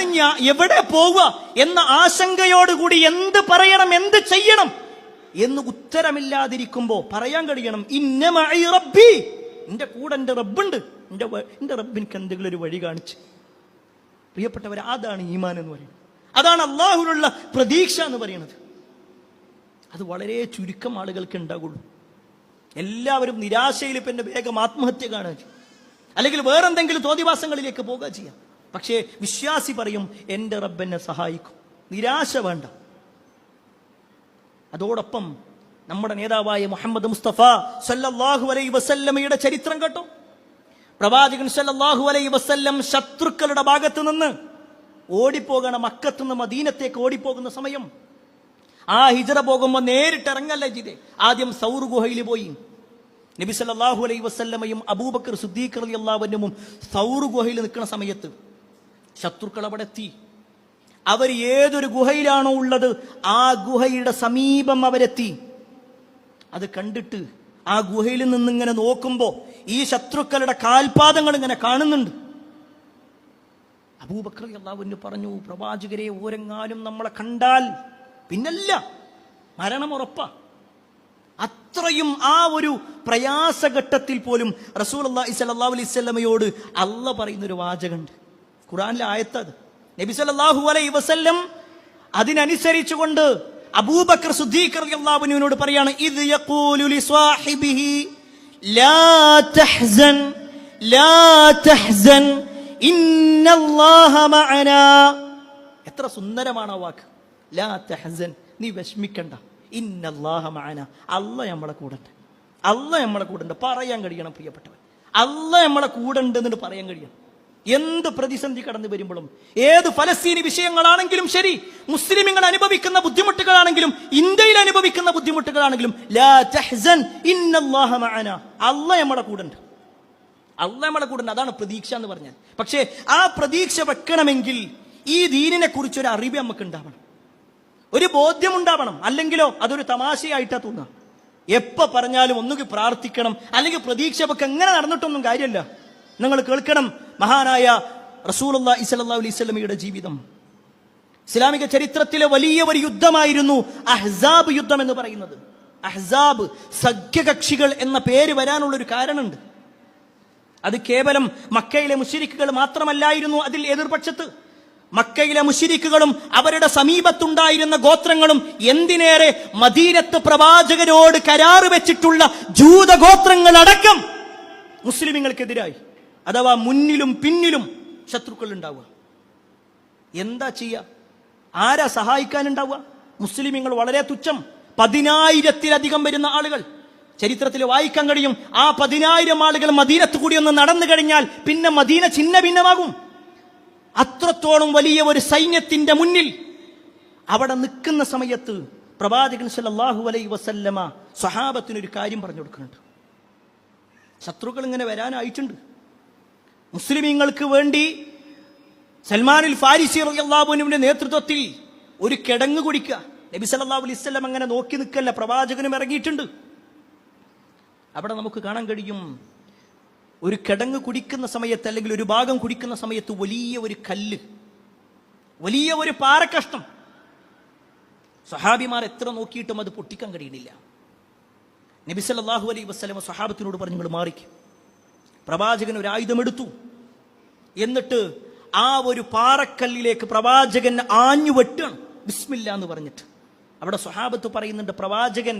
എവിടെ പോവുക എന്ന ആശങ്കയോടുകൂടി എന്ത് പറയണം, എന്ത് ചെയ്യണം എന്ന് ഉത്തരമില്ലാതിരിക്കുമ്പോ പറയാൻ കഴിയണം, ഇന്ന മഈ റബ്ബി, എന്റെ കൂടെ എന്റെ റബ്ബുണ്ട്, എന്റെ റബ്ബിനിക്ക് എന്തെങ്കിലും ഒരു വഴി കാണിച്ച്. പ്രിയപ്പെട്ടവരെ, അതാണ് ഈമാൻ എന്ന് പറയുന്നത്, അതാണ് അല്ലാഹുവിലുള്ള പ്രതീക്ഷ എന്ന് പറയുന്നത്. അത് വളരെ ചുരുക്കം ആളുകൾക്ക് ഉണ്ടാകുള്ളൂ. എല്ലാവരും നിരാശയിൽ പിന്നെ വേഗം ആത്മഹത്യ കാണുക, അല്ലെങ്കിൽ വേറെന്തെങ്കിലും തോന്നിവാസങ്ങളിലേക്ക് പോകുക ചെയ്യാം. പക്ഷേ വിശ്വാസി പറയും, എന്റെ റബ്ബ് എന്നെ സഹായിക്കും. നിരാശ വേണ്ട. അതോടൊപ്പം നമ്മുടെ നേതാവായ മുഹമ്മദ് മുസ്തഫ സല്ലല്ലാഹു അലൈഹി വസല്ലമയുടെ ചരിത്രം കേട്ടോ. പ്രവാചകൻ സല്ലല്ലാഹു അലൈഹി വസല്ലം ശത്രുക്കളുടെ ഭാഗത്ത് നിന്ന് ഓടിപ്പോകണം, മക്കത്ത് നിന്ന് മദീനത്തേക്ക് ഓടിപ്പോകുന്ന സമയം, ആ ഹിജ്റ പോകുമ്പോൾ നേരിട്ട് ഇറങ്ങല്ലേ ചെയ്തേ. ആദ്യം സൗർ ഗുഹയിൽ പോയി. നബി സല്ലല്ലാഹു അലൈഹി വസല്ലമയും അബൂബക്കർ സിദ്ദീഖ് റളിയല്ലാഹു അൻഹും സൗർ ഗുഹയിൽ നിൽക്കുന്ന സമയത്ത് ശത്രുക്കൾ അവിടെ എത്തി. അവർ ഏതൊരു ഗുഹയിലാണോ ഉള്ളത് ആ ഗുഹയുടെ സമീപം അവരെത്തി. അത് കണ്ടിട്ട് ആ ഗുഹയിൽ നിന്നിങ്ങനെ നോക്കുമ്പോ ഈ ശത്രുക്കളുടെ കാൽപാദങ്ങൾ ഇങ്ങനെ കാണുന്നുണ്ട്. അബൂബക്കർ റളിയല്ലാഹു അൻഹു പറഞ്ഞു, പ്രവാചകരെ, ഓരെങ്ങാനും നമ്മളെ കണ്ടാൽ പിന്നല്ല, മരണം ഉറപ്പാ. അത്രയും ആ ഒരു പ്രയാസഘട്ടത്തിൽ പോലും റസൂലുള്ളാഹി സ്വല്ലല്ലാഹു അലൈഹി വസല്ലമയോട് അല്ലാഹ് പറയുന്നൊരു വാചകമുണ്ട്, ഖുർആനിലെ ആയത്ത്. നബി സല്ലല്ലാഹു അലൈഹി വസല്ലം അതിനനുസരിച്ചുകൊണ്ട് അബൂബക്കർ സിദ്ദീഖ് റളിയല്ലാഹു അൻഹുവിനോട് പറയാണ്, ഇദ് യഖൂലു ലിസ്വാഹിബിഹി ലാ തഹ്സൻ ലാ തഹ്സൻ ഇന്നല്ലാഹ മഅനാ. എത്ര സുന്ദരമാണ് ആ വാക്ക്, ലാ തഹ്സൻ, നീ വിഷമിക്കണ്ട, ഇന്നല്ലാഹ മഅനാ, അല്ലാഹ് നമ്മളെ കൂടെ ഉണ്ട്, അല്ലാഹ് നമ്മളെ കൂടെ ഉണ്ട് പറയാൻ കഴിയണം. പ്രിയപ്പെട്ടവർ, അല്ലാഹ് നമ്മളെ കൂടെ ഉണ്ട് എന്ന് പറയാൻ കഴിയണം. എന്ത് പ്രതിസന്ധി കടന്നു വരുമ്പോഴും, ഏത് ഫലസ്തീനി വിഷയങ്ങളാണെങ്കിലും ശരി, മുസ്ലിമുകൾ അനുഭവിക്കുന്ന ബുദ്ധിമുട്ടുകളാണെങ്കിലും, ഇന്ത്യയിൽ അനുഭവിക്കുന്ന ബുദ്ധിമുട്ടുകളാണെങ്കിലും, ലാ തഹ്സൻ ഇന്നല്ലാഹ മഅനാ, അല്ലാഹ് നമ്മളെ കൂടെ ഉണ്ട്, അല്ലാഹ് നമ്മളെ കൂടെ ഉണ്ട്. അതാണ് പ്രതീക്ഷ എന്ന് പറഞ്ഞാൽ. പക്ഷേ ആ പ്രതീക്ഷ വെക്കണമെങ്കിൽ ഈ ദീനിനെ കുറിച്ചൊരു അറിവ് നമുക്ക് ഉണ്ടാവണം, ഒരു ബോധ്യം ഉണ്ടാവണം. അല്ലെങ്കിലോ അതൊരു തമാശയായിട്ടാ തോന്നുക. എപ്പോ പറഞ്ഞാലും ഒന്നുകിൽ പ്രാർത്ഥിക്കണം, അല്ലെങ്കിൽ പ്രതീക്ഷ വെക്ക്. എങ്ങനെ നടന്നിട്ടൊന്നും കാര്യമല്ല. നിങ്ങൾ കേൾക്കണം, മഹാനായ റസൂലുള്ളാഹി സ്വല്ലല്ലാഹു അലൈഹി വസല്ലമയുടെ ജീവിതം. ഇസ്ലാമിക ചരിത്രത്തിലെ വലിയ ഒരു യുദ്ധമായിരുന്നു അഹ്സാബ് യുദ്ധം എന്ന് പറയുന്നത്. അഹ്സാബ്, സഖ്യകക്ഷികൾ എന്ന പേര് വരാനുള്ളൊരു കാരണമുണ്ട്. അത് കേവലം മക്കയിലെ മുശ്രിക്കുകൾ മാത്രമല്ലായിരുന്നു അതിൽ എതിർപക്ഷത്ത്. മക്കയിലെ മുശ്രിക്കുകളും അവരുടെ സമീപത്തുണ്ടായിരുന്ന ഗോത്രങ്ങളും, എന്തിനേറെ മദീനത്ത് പ്രവാചകനോട് കരാറ് വെച്ചിട്ടുള്ള ജൂതഗോത്രങ്ങൾ അടക്കം മുസ്ലിമുകൾക്കെതിരായി. അഥവാ മുന്നിലും പിന്നിലും ശത്രുക്കൾ ഉണ്ടാവുക. എന്താ ചെയ്യുക? ആരാ സഹായിക്കാനുണ്ടാവുക? മുസ്ലിമുകൾ വളരെ തുച്ഛം. 10,000-ത്തിലധികം വരുന്ന ആളുകൾ ചരിത്രത്തിൽ വായിക്കാൻ കഴിയും. ആ 10,000 ആളുകൾ മദീനത്ത് കൂടി ഒന്ന് നടന്നു കഴിഞ്ഞാൽ പിന്നെ മദീന ഛിന്ന ഭിന്നമാകും. അത്രത്തോളം വലിയ ഒരു സൈന്യത്തിന്റെ മുന്നിൽ അവിടെ നിൽക്കുന്ന സമയത്ത് പ്രവാചകൻ സല്ലല്ലാഹു അലൈഹി വസല്ലമ സ്വഹാബത്തിനൊരു കാര്യം പറഞ്ഞു കൊടുക്കുന്നുണ്ട്. ശത്രുക്കൾ ഇങ്ങനെ വരാനായിട്ടുണ്ട്. മുസ്ലിമീങ്ങൾക്ക് വേണ്ടി സൽമാനുൽ ഫാരിസി റളിയല്ലാഹു അൻഹുവിന്റെ നേതൃത്വത്തിൽ ഒരു കിടങ്ങ് കുടിക്കുക. നബി സല്ലല്ലാഹു അലൈഹി വസല്ലം അങ്ങനെ നോക്കി നിൽക്കല്ല, പ്രവാചകനും ഇറങ്ങിയിട്ടുണ്ട്. അവിടെ നമുക്ക് കാണാൻ കഴിയും, ഒരു കിടങ്ങ് കുടിക്കുന്ന സമയത്ത്, അല്ലെങ്കിൽ ഒരു ഭാഗം കുടിക്കുന്ന സമയത്ത് വലിയ ഒരു കല്ല്, വലിയ ഒരു പാറക്കഷ്ണം. സ്വഹാബിമാർ എത്ര നോക്കിയിട്ടും അത് പൊട്ടിക്കാൻ കഴിയുന്നില്ല. നബി സല്ലല്ലാഹു അലൈഹി വസല്ലം സ്വഹാബത്തിനോട് പറഞ്ഞു, നിങ്ങൾ മാറിക്ക്. പ്രവാചകൻ ഒരു ആയുധമെടുത്തു. എന്നിട്ട് ആ ഒരു പാറക്കല്ലിലേക്ക് പ്രവാചകൻ ആഞ്ഞു വെട്ടാണ്, ബിസ്മില്ലാ എന്ന് പറഞ്ഞിട്ട്. അവിടെ സ്വഹാബത്ത് പറയുന്നുണ്ട്, പ്രവാചകൻ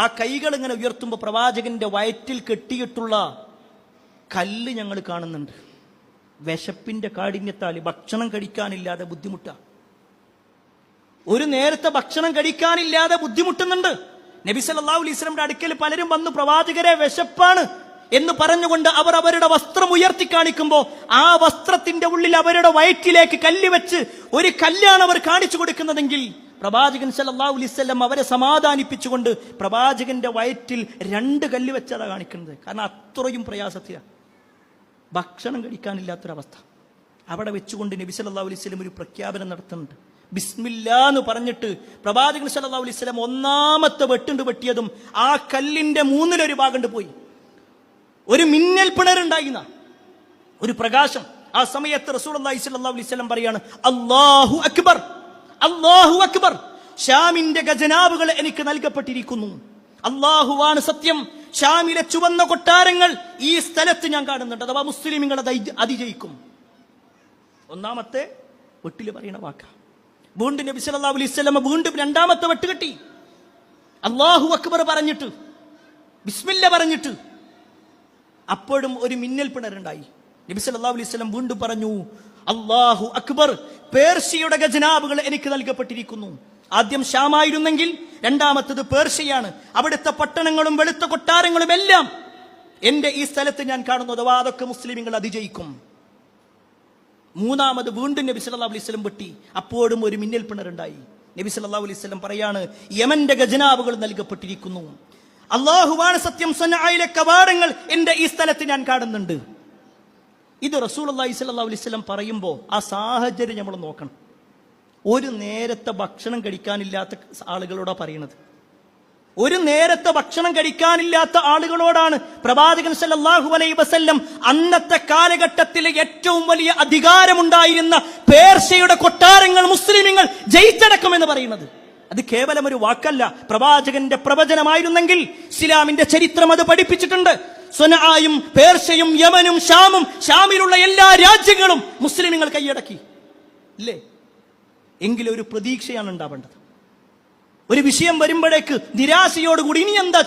ആ കൈകൾ ഇങ്ങനെ ഉയർത്തുമ്പോൾ പ്രവാചകന്റെ വയറ്റിൽ കെട്ടിയിട്ടുള്ള കല്ല് ഞങ്ങൾ കാണുന്നുണ്ട്. വിശപ്പിന്റെ കാഠിന്യത്താൽ ഭക്ഷണം കഴിക്കാനില്ലാതെ ബുദ്ധിമുട്ടാ. ഒരു നേരത്തെ ഭക്ഷണം കഴിക്കാനില്ലാതെ ബുദ്ധിമുട്ടുന്നുണ്ട്. നബി സല്ലല്ലാഹു അലൈഹി വസല്ലമയുടെ അടുക്കൽ പലരും വന്നു, പ്രവാചകരെ വിശപ്പാണ് എന്ന് പറഞ്ഞുകൊണ്ട് അവർ അവരുടെ വസ്ത്രം ഉയർത്തി കാണിക്കുമ്പോൾ ആ വസ്ത്രത്തിന്റെ ഉള്ളിൽ അവരുടെ വയറ്റിലേക്ക് കല്ല് വെച്ച് ഒരു കല്ലാണ് അവർ കാണിച്ചു കൊടുക്കുന്നതെങ്കിൽ പ്രവാചകൻ സല്ലല്ലാഹു അലൈഹി വസല്ലം അവരെ സമാധാനിപ്പിച്ചുകൊണ്ട് പ്രവാചകന്റെ വയറ്റിൽ 2 കല്ല് വെച്ചതാണ് കാണിക്കുന്നത്. കാരണം അത്രയും പ്രയാസത്തിലാണ്, ഭക്ഷണം കഴിക്കാനില്ലാത്തൊരവസ്ഥ. അവിടെ വെച്ചുകൊണ്ട് നബി സല്ലല്ലാഹു അലൈഹി വസല്ലം ഒരു പ്രഖ്യാപനം നടത്തുന്നുണ്ട്. ബിസ്മില്ലാ എന്ന് പറഞ്ഞിട്ട് പ്രവാചകൻ സല്ലല്ലാഹു അലൈഹി വസല്ലം ഒന്നാമത്തെ വെട്ടുണ്ട് വെട്ടിയതും ആ കല്ലിന്റെ 1/3 ഭാഗം പോയി. ഒരു മിന്നൽ പിണറുണ്ടായിരുന്ന ഒരു പ്രകാശം. ആ സമയത്ത് റസൂലുള്ളാഹി സ്വല്ലല്ലാഹു അലൈഹി വസല്ലം പറയാണ്, അല്ലാഹു അക്ബർ, അല്ലാഹു അക്ബർ, ഷാമിന്റെ ഖജനാവുകൾ എനിക്ക് നൽകപ്പെട്ടിരിക്കുന്നു. അല്ലാഹുവാണ് സത്യം. ഷാമിലെ ചുവന്ന കൊട്ടാരങ്ങൾ ഈ സ്ഥലത്ത് ഞാൻ കാണുന്നുണ്ട്. അഥവാ മുസ്ലിമുകൾ അതിജയിക്കും. ഒന്നാമത്തെ വെട്ടില് പറയുന്ന വാക്ക. വീണ്ടും നബി സല്ലല്ലാഹു അലൈഹി വസല്ലം വീണ്ടും 2ാമത്തെ വെട്ട് കെട്ടി. അല്ലാഹു അക്ബർ പറഞ്ഞിട്ട്, ബിസ്മില്ല പറഞ്ഞിട്ട്. അപ്പോഴും ഒരു മിന്നൽ പിണറുണ്ടായി. നബി സല്ലല്ലാഹു അലൈഹി വസല്ലം വീണ്ടും പറഞ്ഞു, അല്ലാഹു അക്ബർ, പേർഷ്യയുടെ ഖജനാവുകൾ എനിക്ക് നൽകപ്പെട്ടിരിക്കുന്നു. ആദ്യം ഷാമായിരുന്നെങ്കിൽ 2ാമത്തത് പേർഷ്യയാണ്. അവിടുത്തെ പട്ടണങ്ങളും വെളുത്ത കൊട്ടാരങ്ങളും എല്ലാം എന്റെ ഈ സ്ഥലത്ത് ഞാൻ കാണുന്നു. അഥവാ അതൊക്കെ മുസ്ലിമുകൾ അതിജയിക്കും. 3ാമത് വീണ്ടും നബി സല്ലല്ലാഹു അലൈഹി വസല്ലം വെട്ടി. അപ്പോഴും ഒരു മിന്നൽ പിണറുണ്ടായി. നബി സല്ലല്ലാഹു അലൈഹി വസല്ലം പറയാണ്, യമന്റെ ഖജനാവുകൾ നൽകപ്പെട്ടിരിക്കുന്നു. അല്ലാഹുവാണ് സത്യം, സനഅയിലെ കവാടങ്ങൾ എന്റെ ഈ സ്ഥലത്ത് ഞാൻ കാണുന്നുണ്ട്. ഇത് റസൂലുള്ളാഹി സ്വല്ലല്ലാഹു അലൈഹി വസല്ലം പറയുമ്പോൾ ആ സാഹചര്യം നമ്മൾ നോക്കണം. ഒരു നേരത്തെ ഭക്ഷണം കഴിക്കാനില്ലാത്ത ആളുകളോടാണ് പറയുന്നത്. ഒരു നേരത്തെ ഭക്ഷണം കഴിക്കാനില്ലാത്ത ആളുകളോടാണ് പ്രവാചകൻ സല്ലല്ലാഹു അലൈഹി വസല്ലം അന്നത്തെ കാലഘട്ടത്തിലെ ഏറ്റവും വലിയ അധികാരമുണ്ടായിരുന്ന പേർഷ്യയുടെ കൊട്ടാരങ്ങൾ മുസ്ലിമുകൾ ജയിച്ചടക്കുമെന്ന് പറയുന്നത്. അത് കേവലം ഒരു വാക്കല്ല, പ്രവാചകന്റെ പ്രവചനമായിരുന്നെങ്കിൽ ഇസ്ലാമിന്റെ ചരിത്രം അത് പഠിപ്പിച്ചിട്ടുണ്ട്. സനആയും പേർഷ്യയും യമനും ഷാമും ഷാമിലുള്ള എല്ലാ രാജ്യങ്ങളും മുസ്ലിമുകൾ കൈയടക്കി ഇല്ലേ? എങ്കിലും ഒരു പ്രതീക്ഷയാണ് ഉണ്ടാവേണ്ടത്. ഒരു വിഷയം വരുമ്പോഴേക്ക് നിരാശയോടുകൂടി ഇനി എന്താ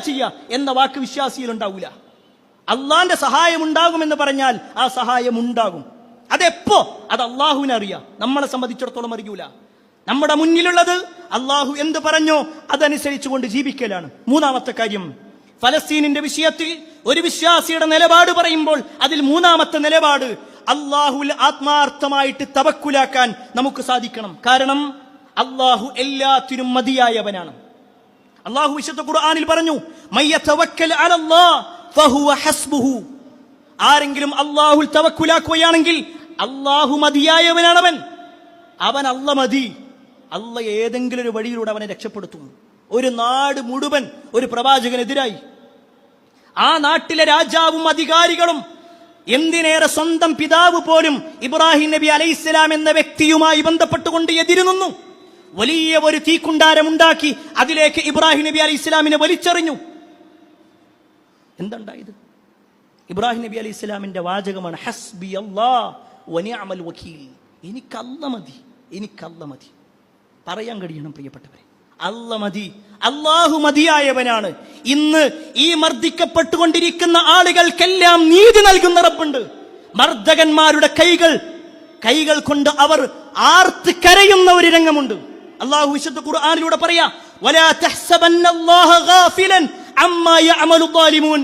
ചെയ്യാ എന്ന വാക്ക് വിശ്വാസിയിൽ ഉണ്ടാവില്ല. അള്ളാന്റെ സഹായം ഉണ്ടാകുമെന്ന് പറഞ്ഞാൽ ആ സഹായം ഉണ്ടാകും. അതെപ്പോ? അത് അള്ളാഹുവിനെ അറിയാം, നമ്മളെ സംബന്ധിച്ചിടത്തോളം അറിയൂല. നമ്മുടെ മുന്നിലുള്ളത് അള്ളാഹു എന്ത് പറഞ്ഞോ അതനുസരിച്ചുകൊണ്ട് ജീവിക്കലാണ്. 3ാമത്തെ കാര്യം, ഫലസ്തീനിന്റെ വിഷയത്തിൽ ഒരു വിശ്വാസിയുടെ നിലപാട് പറയുമ്പോൾ അതിൽ 3ാമത്തെ നിലപാട് അള്ളാഹുവിൽ ആത്മാർത്ഥമായിട്ട് തവക്കുലാക്കാൻ നമുക്ക് സാധിക്കണം. കാരണം അള്ളാഹു എല്ലാത്തിനും മതിയായവനാണ്. അള്ളാഹു വിശുദ്ധ ഖുർആനിൽ പറഞ്ഞു, മയ്യതവക്കൽ അലല്ലാഹ് ഫഹുവ ഹസ്ബുഹു. ആരെങ്കിലും അള്ളാഹുൽ തവക്കുലാക്കുകയാണെങ്കിൽ അള്ളാഹു മതിയായവനാണവൻ. അവൻ അല്ല മതി. അല്ല ഏതെങ്കിലും ഒരു വഴിയിലൂടെ അവനെ രക്ഷപ്പെടുത്തും. ഒരു നാട് മുഴുവൻ ഒരു പ്രവാചകനെതിരായി. ആ നാട്ടിലെ രാജാവും അധികാരികളും, എന്തിനേറെ സ്വന്തം പിതാവ് പോലും ഇബ്രാഹിം നബി അലൈഹിസ്സലാം എന്ന വ്യക്തിയുമായി ബന്ധപ്പെട്ടുകൊണ്ട് എതിരു നിന്നു. വലിയ ഒരു തീക്കുണ്ടാരമുണ്ടാക്കി അതിലേക്ക് ഇബ്രാഹിം നബി അലൈഹിസ്സലാമിനെ വലിച്ചെറിഞ്ഞു. എന്തുണ്ടായത്? ഇബ്രാഹിം നബി അലൈഹിസ്സലാമിന്റെ വാചകമാണ് ഹസ്ബി അല്ലാഹ് വനിഅമൽ വകീൽ. എനിക്കല്ല മതി, എനിക്കല്ല മതി. പറയാൻ കഴിയണം പ്രിയപ്പെട്ടവരെ, അല്ല മതി, അല്ലാഹു മതിയായവനാണ്. ഇന്ന് ഈ മർദ്ദിക്കപ്പെട്ടുകൊണ്ടിരിക്കുന്ന ആളുകൾക്കെല്ലാം നീതി നൽകുന്ന റബ്ബുണ്ട്. മർദ്ദകന്മാരുടെ കൈകൾ കൊണ്ട് അവർ ആർത്ത് കരയുന്ന ഒരു രംഗമുണ്ട്. അല്ലാഹു വിശുദ്ധ ഖുർആനിലൂടെ പറയാ, വലാ തഹ്സബന്നല്ലാഹ ഗാഫിലൻ അമ്മാ യഅമലു ളാലിമൂൻ.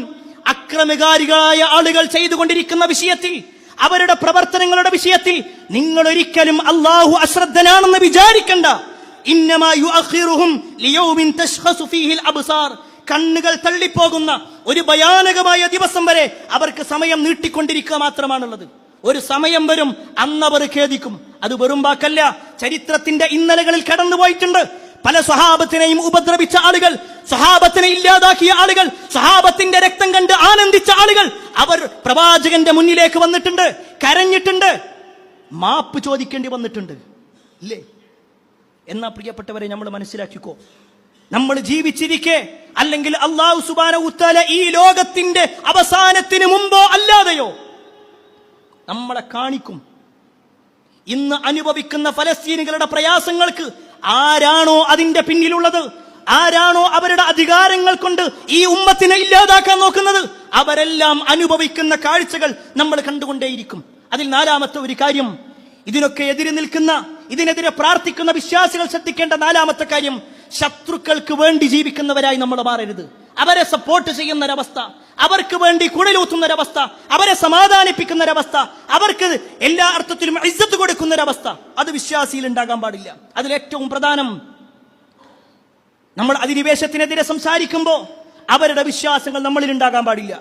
അക്രമകാരികളായ ആളുകൾ ചെയ്തുകൊണ്ടിരിക്കുന്ന വിഷയത്തിൽ, അവരുടെ പ്രവർത്തനങ്ങളുടെ വിഷയത്തിൽ നിങ്ങൾ ഒരിക്കലും അല്ലാഹു അശ്രദ്ധനാണെന്ന് വിചാരിക്കണ്ട. ഇന്നമാ യുഅഖിറുഹും ലിയൗമിൻ തശ്ഖസു ഫീഹിൽ അബ്സാർ. കണ്ണുകൾ തള്ളിപ്പോകുന്ന ഒരു ഭയാനകമായ ദിവസം വരെ അവർക്ക് സമയം നീട്ടിക്കൊണ്ടിരിക്കുക മാത്രമാണുള്ളത്. ഒരു സമയം വരും, അന്നവർ ഖേദിക്കും. അത് വെറും വാക്കല്ല, ചരിത്രത്തിന്റെ ഇന്നലകളിൽ കടന്നുപോയിട്ടുണ്ട്. പല സ്വഹാബത്തിനെയും ഉപദ്രവിച്ച ആളുകൾ, സ്വഹാബത്തിനെ ഇല്ലാതാക്കിയ ആളുകൾ, സ്വഹാബത്തിന്റെ രക്തം കണ്ട് ആനന്ദിച്ച ആളുകൾ, അവർ പ്രവാചകന്റെ മുന്നിലേക്ക് വന്നിട്ടുണ്ട്, കരഞ്ഞിട്ടുണ്ട്, മാപ്പ് ചോദിക്കേണ്ടി വന്നിട്ടുണ്ട്, ഇല്ലേ? എന്നാ പ്രിയപ്പെട്ടവരെ, നമ്മൾ മനസ്സിലാക്കിക്കോ, നമ്മൾ ജീവിച്ചിരിക്കെ, അല്ലെങ്കിൽ അല്ലാഹു സുബ്ഹാനഹു വ തആല ഈ ലോകത്തിന്റെ അവസാനത്തിന് മുമ്പോ അല്ലാതെയോ നമ്മളെ കാണിക്കും. ഇന്ന് അനുഭവിക്കുന്ന ഫലസ്തീനികളുടെ പ്രയാസങ്ങൾക്ക് ആരാണോ അതിന്റെ പിന്നിലുള്ളത്, ആരാണോ അവരുടെ അധികാരങ്ങൾ കൊണ്ട് ഈ ഉമ്മത്തിനെ ഇല്ലാതാക്കാൻ നോക്കുന്നത്, അവരെല്ലാം അനുഭവിക്കുന്ന കാഴ്ചകൾ നമ്മൾ കണ്ടുകൊണ്ടേയിരിക്കും. അതിൽ നാലാമത്തെ ഒരു കാര്യം, ഇതിനൊക്കെ എതിരെ നിൽക്കുന്ന, ഇതിനെതിരെ പ്രാർത്ഥിക്കുന്ന വിശ്വാസികൾ ശ്രദ്ധിക്കേണ്ട നാലാമത്തെ കാര്യം, ശത്രുക്കൾക്ക് വേണ്ടി ജീവിക്കുന്നവരായി നമ്മൾ മാറരുത്. അവരെ സപ്പോർട്ട് ചെയ്യുന്നൊരവസ്ഥ, അവർക്ക് വേണ്ടി കുഴലൂത്തുന്നൊരവസ്ഥ, അവരെ സമാധാനിപ്പിക്കുന്നൊരവസ്ഥ, അവർക്ക് എല്ലാ അർത്ഥത്തിലും ഇസ്സത്ത് കൊടുക്കുന്നൊരവസ്ഥ, അത് വിശ്വാസിയിൽ ഉണ്ടാകാൻ പാടില്ല. അതിലേറ്റവും പ്രധാനം, നമ്മൾ അധിനിവേശത്തിനെതിരെ സംസാരിക്കുമ്പോൾ അവരുടെ വിശ്വാസങ്ങൾ നമ്മളിൽ ഉണ്ടാകാൻ പാടില്ല.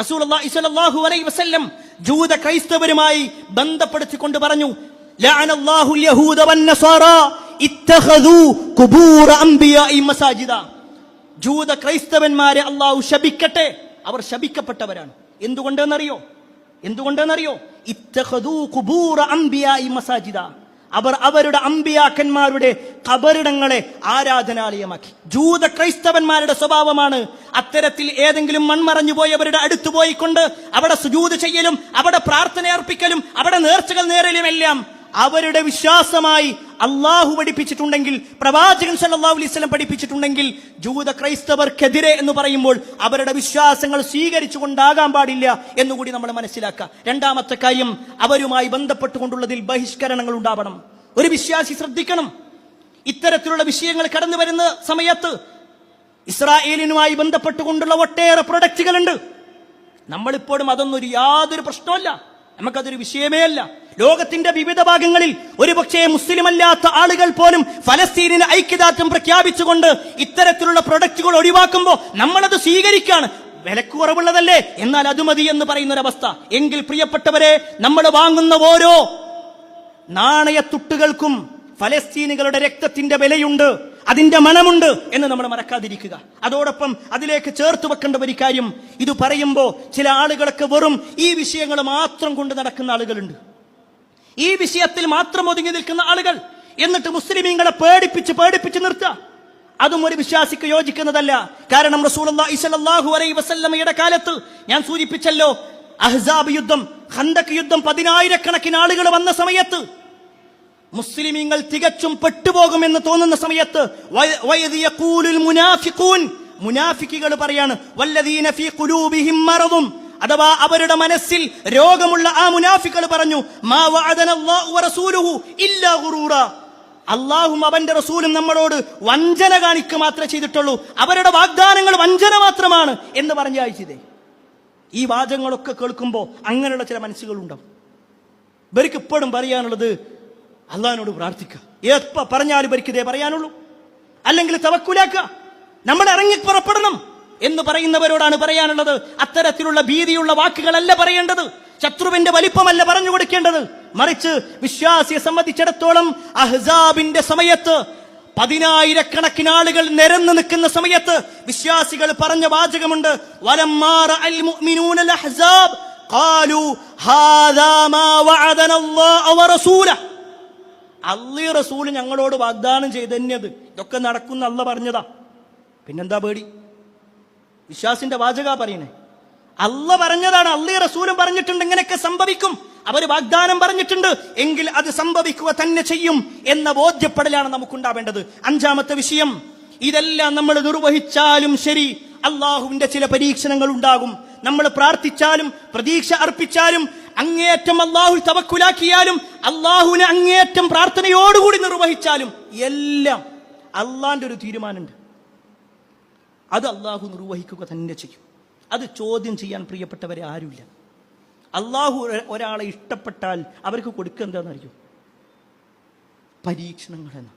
റസൂലുള്ളാഹി സ്വല്ലല്ലാഹു അലൈഹി വസല്ലം ജൂത ക്രൈസ്തവരുമായി ബന്ധപ്പെടുത്തിക്കൊണ്ട് പറഞ്ഞു, ലഅനല്ലാഹുൽ യഹൂദ വന്നസാറാ ഇത്തഖദൂ ഖുബൂറ അംബിയാഇ മസാജിദ. ജൂത ക്രൈസ്തവന്മാരെ അല്ലാഹു ശപിക്കട്ടെ, അവർ ശപിക്കപ്പെട്ടവരാണ്. എന്തുകൊണ്ടെന്നറിയോ? ഇത്തഖദൂ ഖുബൂറ അംബിയാഇ മസാജിദ. അവർ അവരുടെ അമ്പിയാക്കന്മാരുടെ ഖബറിടങ്ങളെ ആരാധനാലയമാക്കി. ജൂത ക്രൈസ്തവന്മാരുടെ സ്വഭാവമാണ് അത്തരത്തിൽ ഏതെങ്കിലും മൺമറഞ്ഞു പോയവരുടെ അടുത്ത് പോയിക്കൊണ്ട് അവിടെ സുജൂദ് ചെയ്യലും, അവിടെ പ്രാർത്ഥന അർപ്പിക്കലും, അവിടെ നേർച്ചകൾ നേരലും എല്ലാം അവരുടെ വിശ്വാസമായി അള്ളാഹു പഠിപ്പിച്ചിട്ടുണ്ടെങ്കിൽ, പ്രവാചകൻ സല്ലല്ലാഹു അലൈഹി വസല്ലം പഠിപ്പിച്ചിട്ടുണ്ടെങ്കിൽ, ജൂത ക്രൈസ്തവർക്കെതിരെ എന്ന് പറയുമ്പോൾ അവരുടെ വിശ്വാസങ്ങൾ സ്വീകരിച്ചുകൊണ്ടാകാൻ പാടില്ല എന്നുകൂടി നമ്മൾ മനസ്സിലാക്കുക. രണ്ടാമത്തെ കാര്യം, അവരുമായി ബന്ധപ്പെട്ടുകൊണ്ടുള്ളതിൽ ബഹിഷ്കരണങ്ങൾ ഉണ്ടാവണം. ഒരു വിശ്വാസി ശ്രദ്ധിക്കണം, ഇത്തരത്തിലുള്ള വിഷയങ്ങൾ കടന്നു വരുന്ന സമയത്ത് ഇസ്രായേലിനുമായി ബന്ധപ്പെട്ടുകൊണ്ടുള്ള ഒട്ടേറെ പ്രൊഡക്റ്റുകളുണ്ട്. നമ്മളിപ്പോഴും അതൊന്നും യാതൊരു പ്രശ്നമല്ല, നമുക്കതൊരു വിഷയമേ അല്ല. ലോകത്തിന്റെ വിവിധ ഭാഗങ്ങളിൽ ഒരുപക്ഷേ മുസ്ലിം അല്ലാത്ത ആളുകൾ പോലും ഫലസ്തീനിന് ഐക്യദാർഢ്യം പ്രഖ്യാപിച്ചുകൊണ്ട് ഇത്തരത്തിലുള്ള പ്രൊഡക്റ്റുകൾ ഒഴിവാക്കുമ്പോൾ നമ്മളത് സ്വീകരിക്കുകയാണ്. വിലക്കുറവുള്ളതല്ലേ, എന്നാൽ അത് മതി എന്ന് പറയുന്നൊരവസ്ഥ. എങ്കിൽ പ്രിയപ്പെട്ടവരെ, നമ്മൾ വാങ്ങുന്ന ഓരോ നാണയത്തുട്ടുകൾക്കും ഫലസ്തീനികളുടെ രക്തത്തിന്റെ വിലയുണ്ട്, അതിന്റെ മണമുണ്ട് എന്ന് നമ്മൾ മറക്കാതിരിക്കുക. അതോടൊപ്പം അതിലേക്ക് ചേർത്ത് വെക്കേണ്ട ഒരു കാര്യം, ഇത് പറയുമ്പോൾ ചില ആളുകളൊക്കെ വെറും ഈ വിഷയങ്ങൾ മാത്രം കൊണ്ട് നടക്കുന്ന ആളുകളുണ്ട്, ഈ വിഷയത്തിൽ മാത്രം ഒതുങ്ങി നിൽക്കുന്ന ആളുകൾ, എന്നിട്ട് മുസ്ലിമീങ്ങളെ പേടിപ്പിച്ച് നിർത്തുക. അതും ഒരു വിശ്വാസിക്ക് യോജിക്കുന്നതല്ല. കാരണം റസൂലുള്ളാഹി സ്വല്ലല്ലാഹു അലൈഹി വസല്ലമയുടെ കാലത്ത് ഞാൻ സൂചിപ്പിച്ചല്ലോ, അഹ്സാബ് യുദ്ധം, ഖന്തക് യുദ്ധം, 10,000-കണക്കിന് ആളുകൾ വന്ന സമയത്ത് മുസ്ലിമീങ്ങൾ തികച്ചും പെട്ടുപോകുമെന്ന് തോന്നുന്ന സമയത്ത് മുനാഫിക്കുകൾ പറയാണ്, വല്ലദീന ഫീ ഖുലൂബിഹിം മറദുൻ, അഥവാ അവരുടെ മനസ്സിൽ രോഗമുള്ള ആ മുനാഫിക്കുകൾ പറഞ്ഞു, മാ വഅദനല്ലാഹു വറസൂലുഹു ഇല്ലാ ഗുറൂറ. അല്ലാഹും അവന്റെ റസൂലും നമ്മളോട് വഞ്ചന കാണിക്കുക മാത്രമേ ചെയ്തിട്ടുള്ളൂ, അവരുടെ വാഗ്ദാനങ്ങൾ വഞ്ചന മാത്രമാണ് എന്ന് പറഞ്ഞു അയച്ചതേ. ഈ വാചകങ്ങളൊക്കെ കേൾക്കുമ്പോൾ അങ്ങനെയുള്ള ചില മനസ്സുകളുണ്ടാവും. ഇവർക്ക് ഇപ്പോഴും പറയാനുള്ളത് അള്ളാഹിനോട് പ്രാർത്ഥിക്കുക, എപ്പ പറഞ്ഞാലും ഇവർക്ക് ഇതേ പറയാനുള്ളൂ. അല്ലെങ്കിൽ തവക്കുലാക്കുക, നമ്മൾ ഇറങ്ങി പുറപ്പെടണം എന്ന് പറയുന്നവരോടാണ് പറയാനുള്ളത്. അത്തരത്തിലുള്ള ഭീതിയുള്ള വാക്കുകളല്ല പറയേണ്ടത്, ശത്രുവിന്റെ വലിപ്പമല്ല പറഞ്ഞു കൊടുക്കേണ്ടത്. മറിച്ച് വിശ്വാസിയെ സംബന്ധിച്ചിടത്തോളം അഹ്സാബിന്റെ സമയത്ത് 10,000-കണക്കിന് ആളുകൾ നിരന്നു നിൽക്കുന്ന സമയത്ത് വിശ്വാസികൾ പറഞ്ഞ വാചകമുണ്ട്, വലമ്മാ റഅൽ മുഅ്മിനൂന അൽ അഹ്സാബ് ഖാലു ഹാദാ മാ വഅദന അല്ലാഹു വറസൂലുഹു. അല്ലാഹു റസൂൽ ഞങ്ങളോട് വാഗ്ദാനം ചെയ്തത് ഇതൊക്കെ നടക്കുന്ന അല്ലാഹ് പറഞ്ഞതാ. പിന്നെന്താ പേടി? വിശ്വാസിന്റെ വാചക പറയണേ, അല്ലാഹ് പറഞ്ഞതാണ്, അല്ലാഹു റസൂലും പറഞ്ഞിട്ടുണ്ട് ഇങ്ങനെയൊക്കെ സംഭവിക്കും, അവർ വാഗ്ദാനം പറഞ്ഞിട്ടുണ്ട്, എങ്കിൽ അത് സംഭവിക്കുക തന്നെ ചെയ്യും എന്ന ബോധ്യപ്പെടലാണ് നമുക്കുണ്ടാവേണ്ടത്. 5-ാമത്തെ വിഷയം, ഇതെല്ലാം നമ്മൾ നിർവഹിച്ചാലും ശരി അള്ളാഹുവിന്റെ ചില പരീക്ഷണങ്ങൾ ഉണ്ടാകും. നമ്മൾ പ്രാർത്ഥിച്ചാലും പ്രതീക്ഷ അർപ്പിച്ചാലും അങ്ങേയറ്റം അള്ളാഹു തവക്കുലാക്കിയാലും അള്ളാഹുവിനെ അങ്ങേയറ്റം പ്രാർത്ഥനയോടുകൂടി നിർവഹിച്ചാലും എല്ലാം അള്ളാന്റെ ഒരു തീരുമാനമുണ്ട്. അത് അള്ളാഹു നിർവഹിക്കുക തന്നെ ചെയ്യും. അത് ചോദ്യം ചെയ്യാൻ പ്രിയപ്പെട്ടവരെ ആരുമില്ല. അള്ളാഹു ഒരാളെ ഇഷ്ടപ്പെട്ടാൽ അവർക്ക് കൊടുക്കുക എന്താണെന്നറിയോ? പരീക്ഷണങ്ങൾ എന്ന്.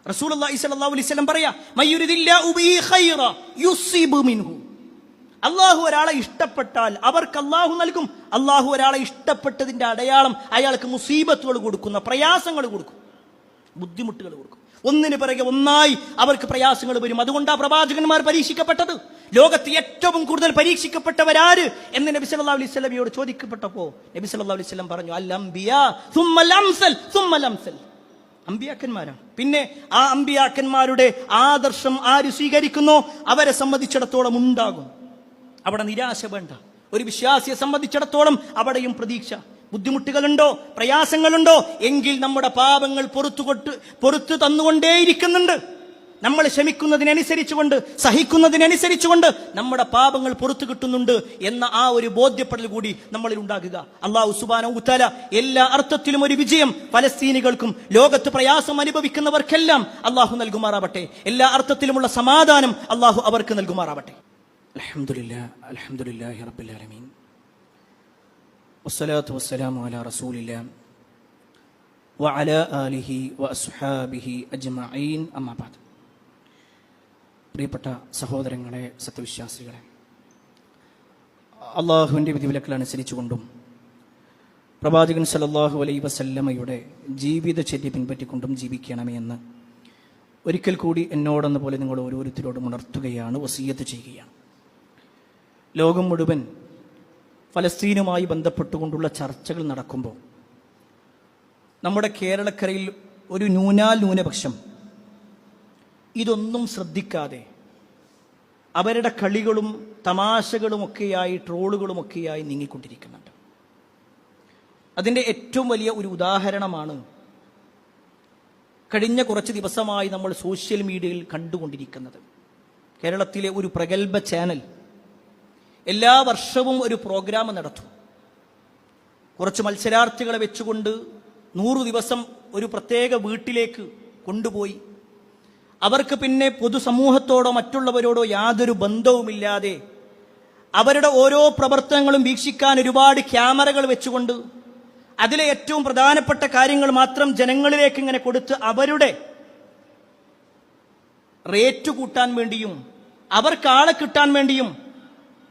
റസൂലുള്ളാഹി സ്വല്ലല്ലാഹു അലൈഹി വസല്ലം പറയാ, മയ്യുരിദില്ലാഹു ബിഹി ഖൈറ യുസിബു മിൻഹു. അള്ളാഹു ഒരാളെ ഇഷ്ടപ്പെട്ടാൽ അവർക്ക് അള്ളാഹു നൽകും. അള്ളാഹു ഒരാളെ ഇഷ്ടപ്പെട്ടതിന്റെ അടയാളം അയാൾക്ക് മുസീബത്തുകൾ കൊടുക്കുന്ന, പ്രയാസങ്ങൾ കൊടുക്കും, ബുദ്ധിമുട്ടുകൾ കൊടുക്കും. ഒന്നിന് പിറകെ ഒന്നായി അവർക്ക് പ്രയാസങ്ങൾ വരും. അതുകൊണ്ടാ പ്രവാചകന്മാർ പരീക്ഷിക്കപ്പെട്ടത്. ലോകത്ത് ഏറ്റവും കൂടുതൽ പരീക്ഷിക്കപ്പെട്ടവരാര് എന്ന് നബി സല്ലല്ലാഹു അലൈഹി വസല്ലമയോട് ചോദിക്കപ്പെട്ടപ്പോ നബി സല്ലല്ലാഹു അലൈഹി വസല്ലം പറഞ്ഞു, അൽ അംബിയാ സുമ്മൽ അംസൽ സുമ്മൽ അംസൽ. അമ്പിയാക്കന്മാരാണ്. പിന്നെ ആ അമ്പിയാക്കന്മാരുടെ ആദർശം ആര് സ്വീകരിക്കുന്നോ അവരെ സംബന്ധിച്ചിടത്തോളം ഉണ്ടാകും. അവിടെ നിരാശ വേണ്ട. ഒരു വിശ്വാസിയെ സംബന്ധിച്ചിടത്തോളം അവിടെയും പ്രതീക്ഷ. ബുദ്ധിമുട്ടുകളുണ്ടോ, പ്രയാസങ്ങളുണ്ടോ, എങ്കിൽ നമ്മുടെ പാപങ്ങൾ പൊറുത്തു തന്നുകൊണ്ടേയിരിക്കുന്നുണ്ട്. നമ്മൾ ക്ഷമിക്കുന്നതിനനുസരിച്ചുകൊണ്ട്, സഹിക്കുന്നതിനനുസരിച്ചുകൊണ്ട് നമ്മുടെ പാപങ്ങൾ പുറത്തു കിട്ടുന്നുണ്ട് എന്ന ആ ഒരു ബോധ്യപ്പെടൽ കൂടി നമ്മളിൽ ഉണ്ടാകുക. അല്ലാഹു സുബ്ഹാനഹു വ തആല എല്ലാ അർത്ഥത്തിലും ഒരു വിജയം ഫലസ്തീനികൾക്കും ലോകത്ത് പ്രയാസം അനുഭവിക്കുന്നവർക്കെല്ലാം അല്ലാഹു നൽകുമാറാവട്ടെ. എല്ലാ അർത്ഥത്തിലുമുള്ള സമാധാനം അല്ലാഹു അവർക്ക് നൽകുമാറാവട്ടെ. അൽഹംദുലില്ലാഹി റബ്ബിൽ ആലമീൻ വസ്സലാത്തു വസ്സലാമു അലാ റസൂലില്ലാ വഅലാ ആലിഹി വഅസ്ഹാബിഹി അജ്മഈൻ. അമ്മാ ബഅദ്. പ്രിയപ്പെട്ട സഹോദരങ്ങളെ, സത്യവിശ്വാസികളെ, അള്ളാഹുവിൻ്റെ വിധിവിലക്കുകൾ അനുസരിച്ചുകൊണ്ടും പ്രവാചകൻ സല്ലല്ലാഹു അലൈഹി വസല്ലമയുടെ ജീവിതചര്യ പിൻപറ്റിക്കൊണ്ടും ജീവിക്കണമേ എന്ന് ഒരിക്കൽ കൂടി എന്നോടെന്ന പോലെ നിങ്ങൾ ഓരോരുത്തരോടും ഉണർത്തുകയാണ്, വസിയ്യത്ത് ചെയ്യുകയാണ്. ലോകം മുഴുവൻ ഫലസ്തീനുമായി ബന്ധപ്പെട്ടുകൊണ്ടുള്ള ചർച്ചകൾ നടക്കുമ്പോൾ നമ്മുടെ കേരളക്കരയിൽ ഒരു ന്യൂനപക്ഷം ഇതൊന്നും ശ്രദ്ധിക്കാതെ അവരുടെ കളികളും തമാശകളുമൊക്കെയായി, ട്രോളുകളുമൊക്കെയായി നീങ്ങിക്കൊണ്ടിരിക്കുന്നുണ്ട്. അതിൻ്റെ ഏറ്റവും വലിയ ഒരു ഉദാഹരണമാണ് കഴിഞ്ഞ കുറച്ച് ദിവസമായി നമ്മൾ സോഷ്യൽ മീഡിയയിൽ കണ്ടുകൊണ്ടിരിക്കുന്നത്. കേരളത്തിലെ ഒരു പ്രഗത്ഭ ചാനൽ എല്ലാ വർഷവും ഒരു പ്രോഗ്രാം നടത്തും. കുറച്ച് മത്സരാർത്ഥികളെ വെച്ചുകൊണ്ട് 100 ദിവസം ഒരു പ്രത്യേക വീട്ടിലേക്ക് കൊണ്ടുപോയി അവർക്ക് പിന്നെ പൊതുസമൂഹത്തോടോ മറ്റുള്ളവരോടോ യാതൊരു ബന്ധവുമില്ലാതെ അവരുടെ ഓരോ പ്രവർത്തനങ്ങളും വീക്ഷിക്കാൻ ഒരുപാട് ക്യാമറകൾ വെച്ചുകൊണ്ട് അതിലെ ഏറ്റവും പ്രധാനപ്പെട്ട കാര്യങ്ങൾ മാത്രം ജനങ്ങളിലേക്ക് ഇങ്ങനെ കൊടുത്ത് അവരുടെ റേറ്റ് കൂട്ടാൻ വേണ്ടിയും അവർക്ക് ആളെ കിട്ടാൻ വേണ്ടിയും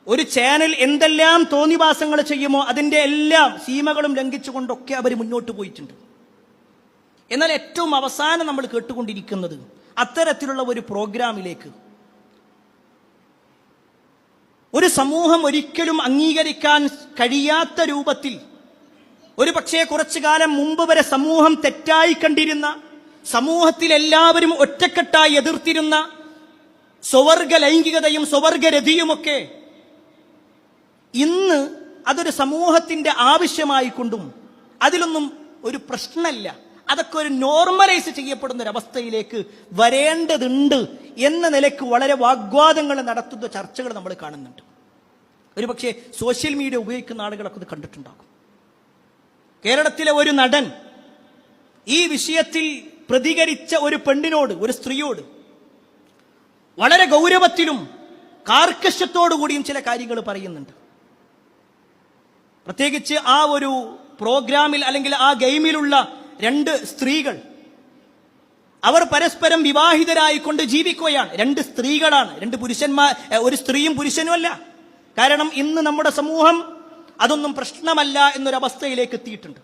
ഒരു ചാനൽ എന്തെല്ലാം തോന്നിവാസങ്ങൾ ചെയ്യുമോ അതിൻ്റെ എല്ലാം സീമകളും ലംഘിച്ചുകൊണ്ടൊക്കെ അവർ മുന്നോട്ട് പോയിട്ടുണ്ട്. എന്നാൽ ഏറ്റവും അവസാനം നമ്മൾ കേട്ടുകൊണ്ടിരിക്കുന്നത് അത്തരത്തിലുള്ള ഒരു പ്രോഗ്രാമിലേക്ക് ഒരു സമൂഹം ഒരിക്കലും അംഗീകരിക്കാൻ കഴിയാത്ത രൂപത്തിൽ, ഒരു പക്ഷേ കുറച്ചു കാലം മുമ്പ് വരെ സമൂഹം തെറ്റായി കണ്ടിരുന്ന, സമൂഹത്തിൽ എല്ലാവരും ഒറ്റക്കെട്ടായി എതിർത്തിരുന്ന സ്വവർഗ ലൈംഗികതയും സ്വവർഗരതിയുമൊക്കെ ഇന്ന് അതൊരു സമൂഹത്തിന്റെ ആവശ്യമായിക്കൊണ്ടും അതിലൊന്നും ഒരു പ്രശ്നമല്ല, അതൊക്കെ ഒരു നോർമലൈസ് ചെയ്യപ്പെടുന്ന ഒരവസ്ഥയിലേക്ക് വരേണ്ടതുണ്ട് എന്ന നിലയ്ക്ക് വളരെ വാഗ്വാദങ്ങൾ നടത്തുന്ന ചർച്ചകൾ നമ്മൾ കാണുന്നുണ്ട്. ഒരു പക്ഷേ സോഷ്യൽ മീഡിയ ഉപയോഗിക്കുന്ന ആളുകളൊക്കെ ഇത് കണ്ടിട്ടുണ്ടാകും. കേരളത്തിലെ ഒരു നടൻ ഈ വിഷയത്തിൽ പ്രതികരിച്ച ഒരു പെണ്ണിനോട്, ഒരു സ്ത്രീയോട് വളരെ ഗൗരവത്തിലും കാർക്കശ്യത്തോടുകൂടിയും ചില കാര്യങ്ങൾ പറയുന്നുണ്ട്. പ്രത്യേകിച്ച് ആ ഒരു പ്രോഗ്രാമിൽ അല്ലെങ്കിൽ ആ ഗെയിമിലുള്ള 2 സ്ത്രീകൾ, അവർ പരസ്പരം വിവാഹിതരായിക്കൊണ്ട് ജീവിക്കുകയാണ്. 2 സ്ത്രീകളാണ്, 2 പുരുഷന്മാർ, ഒരു സ്ത്രീയും പുരുഷനും അല്ല. കാരണം ഇന്ന് നമ്മുടെ സമൂഹം അതൊന്നും പ്രശ്നമല്ല എന്നൊരവസ്ഥയിലേക്ക് എത്തിയിട്ടുണ്ട്.